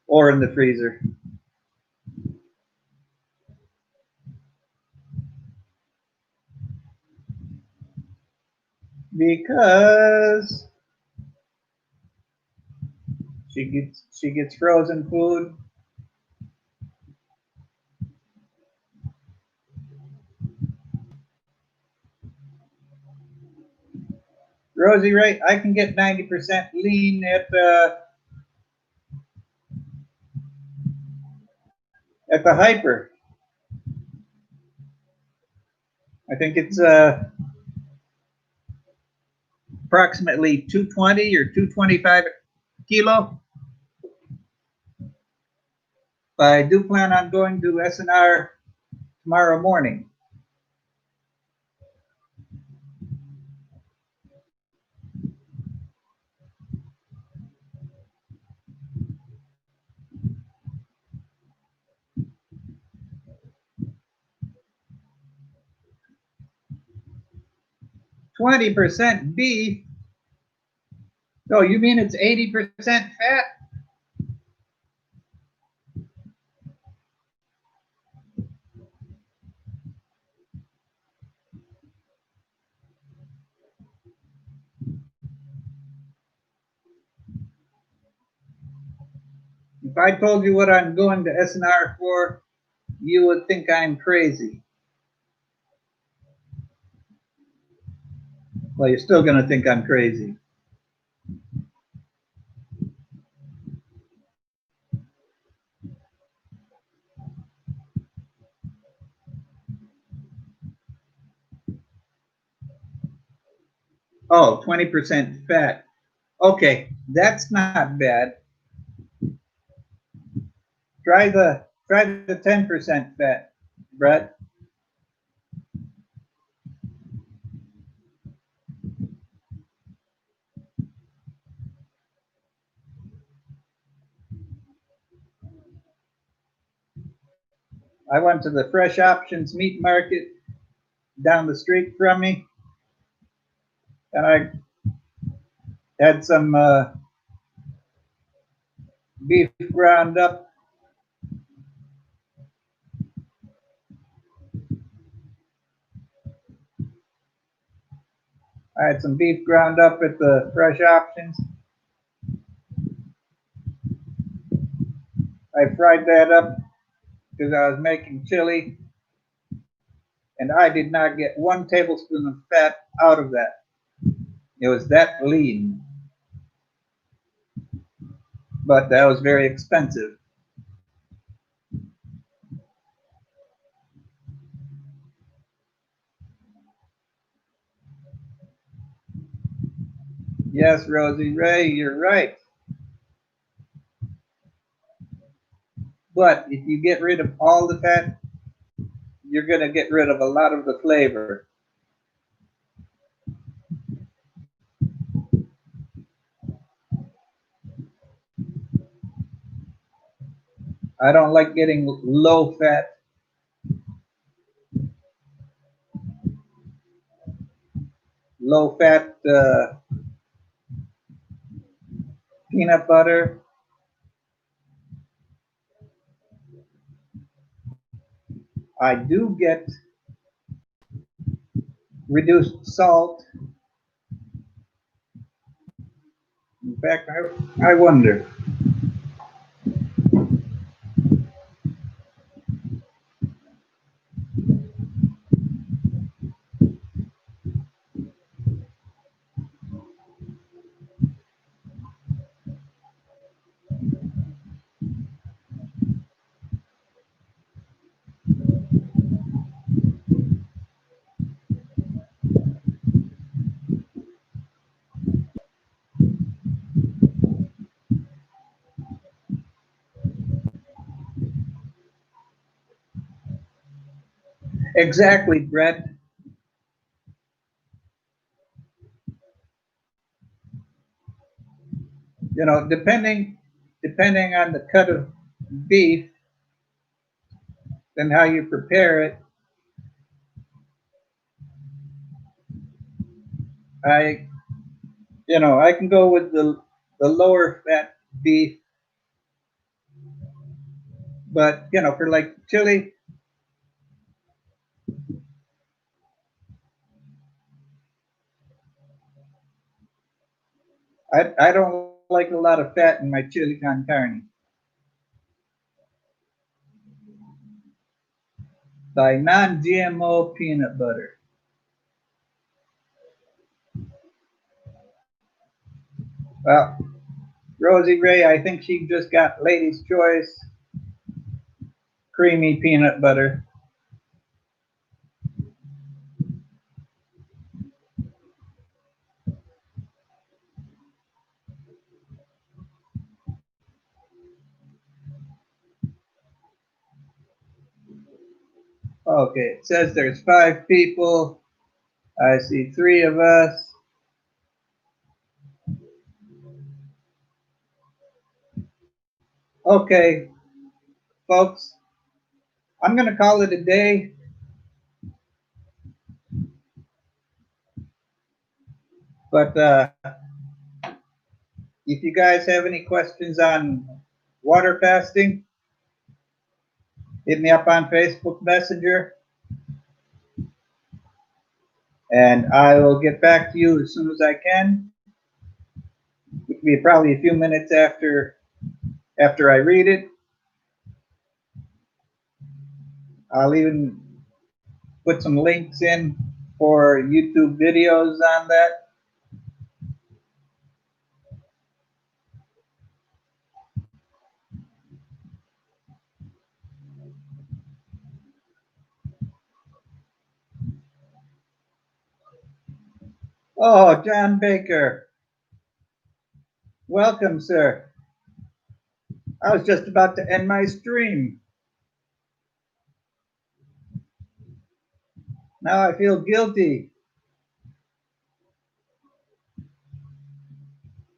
or in the freezer. Because she gets frozen food. Rosie, right? I can get 90% lean at the hyper. I think it's approximately 220 or 225 kilo. I do plan on going to SNR tomorrow morning. 20% beef. No, you mean it's 80% fat? If I told you what I'm going to SNR for, you would think I'm crazy. Well, you're still going to think I'm crazy. Oh, 20% fat. Okay, that's not bad. Try the 10% fat, Brett. I went to the Fresh Options meat market down the street from me, and I had some beef ground up. I had some beef ground up at the Fresh Options. I fried that up because I was making chili, and I did not get 1 tablespoon of fat out of that. It was that lean, but that was very expensive. Yes, Rosie Ray, you're right. But if you get rid of all the fat, you're going to get rid of a lot of the flavor. I don't like getting low fat. Low fat peanut butter. I do get reduced salt. In fact, I wonder. Exactly, Brett. You know, depending on the cut of beef and how you prepare it, I I can go with the lower fat beef, but for like chili, I don't like a lot of fat in my chili con carne. By non-GMO peanut butter. Well, Rosie Ray, I think she just got Lady's Choice creamy peanut butter. Okay, it says there's 5 people. I see 3 of us. Okay, folks, I'm going to call it a day. But if you guys have any questions on water fasting, hit me up on Facebook Messenger, and I will get back to you as soon as I can. It'll be probably a few minutes after I read it. I'll even put some links in for YouTube videos on that. Oh, John Baker. Welcome, sir. I was just about to end my stream. Now I feel guilty.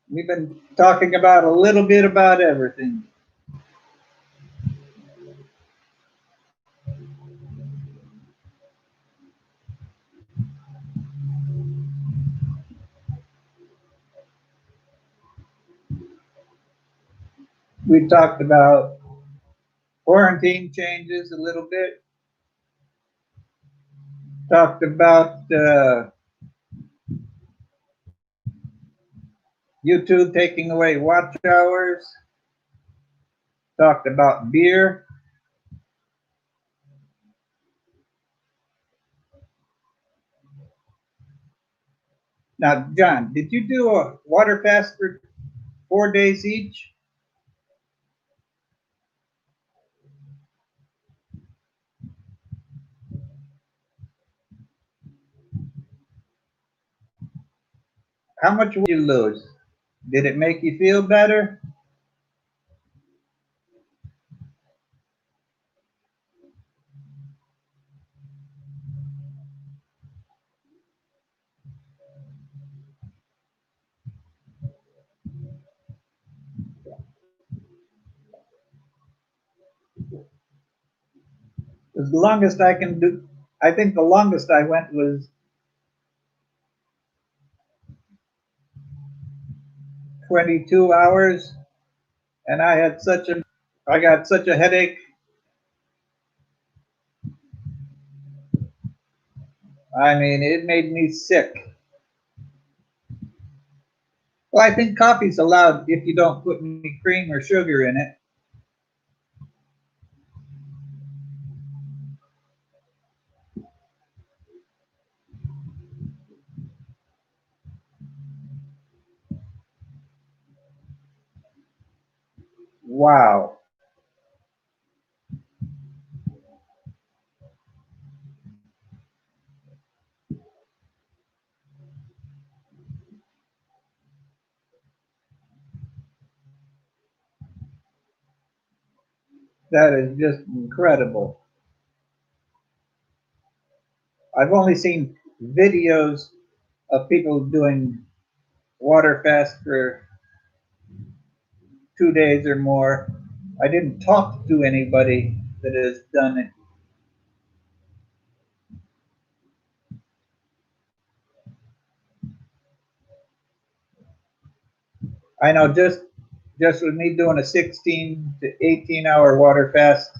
We've been talking about a little bit about everything. We talked about quarantine changes a little bit. Talked about YouTube taking away watch hours. Talked about beer. Now, John, did you do a water fast for 4 days each? How much did you lose? Did it make you feel better? The longest I can do, I think the longest I went was 22 hours, and I got such a headache. I mean, it made me sick. Well, I think coffee's allowed if you don't put any cream or sugar in it. Wow. That is just incredible. I've only seen videos of people doing water fast for 2 days or more. I didn't talk to anybody that has done it. I know just with me doing a 16 to 18 hour water fast,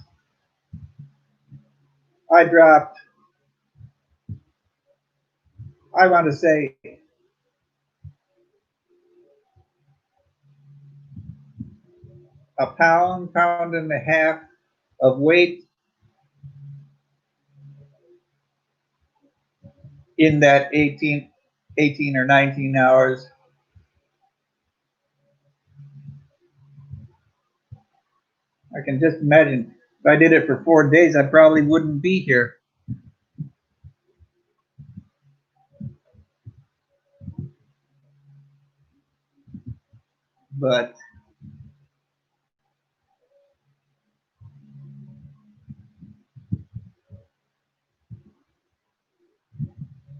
I dropped, I want to say, a pound and a half of weight in that 18 or 19 hours. I can just imagine if I did it for 4 days, I probably wouldn't be here. But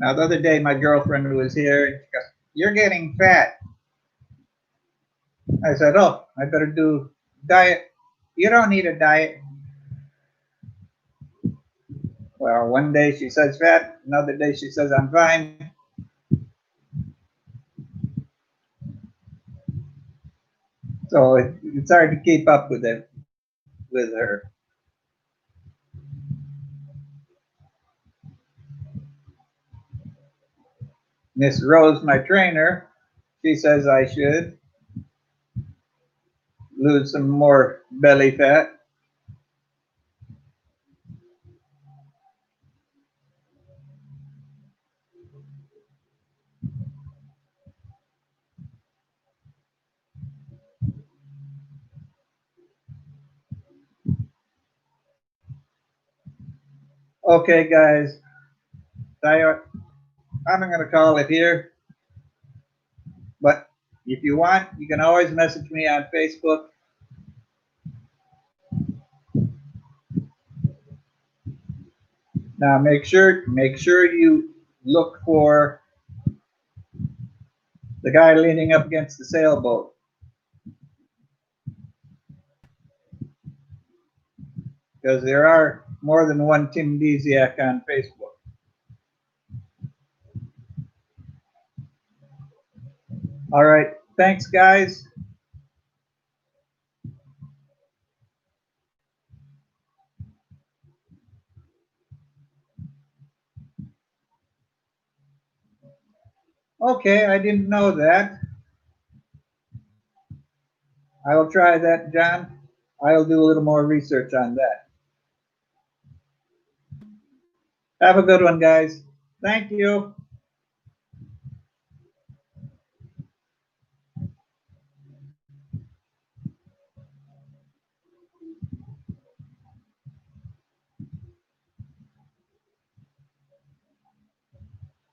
now the other day, my girlfriend was here and she goes, "You're getting fat." I said, "Oh, I better do diet." "You don't need a diet." Well, one day she says fat, another day she says I'm fine. So it's hard to keep up with it, with her. Miss Rose, my trainer, she says I should lose some more belly fat. Okay, guys, I'm going to call it here. But if you want, you can always message me on Facebook. Now make sure you look for the guy leaning up against the sailboat, because there are more than one Tim Desiak on Facebook. All right, thanks, guys. Okay, I didn't know that. I will try that, John. I'll do a little more research on that. Have a good one, guys. Thank you.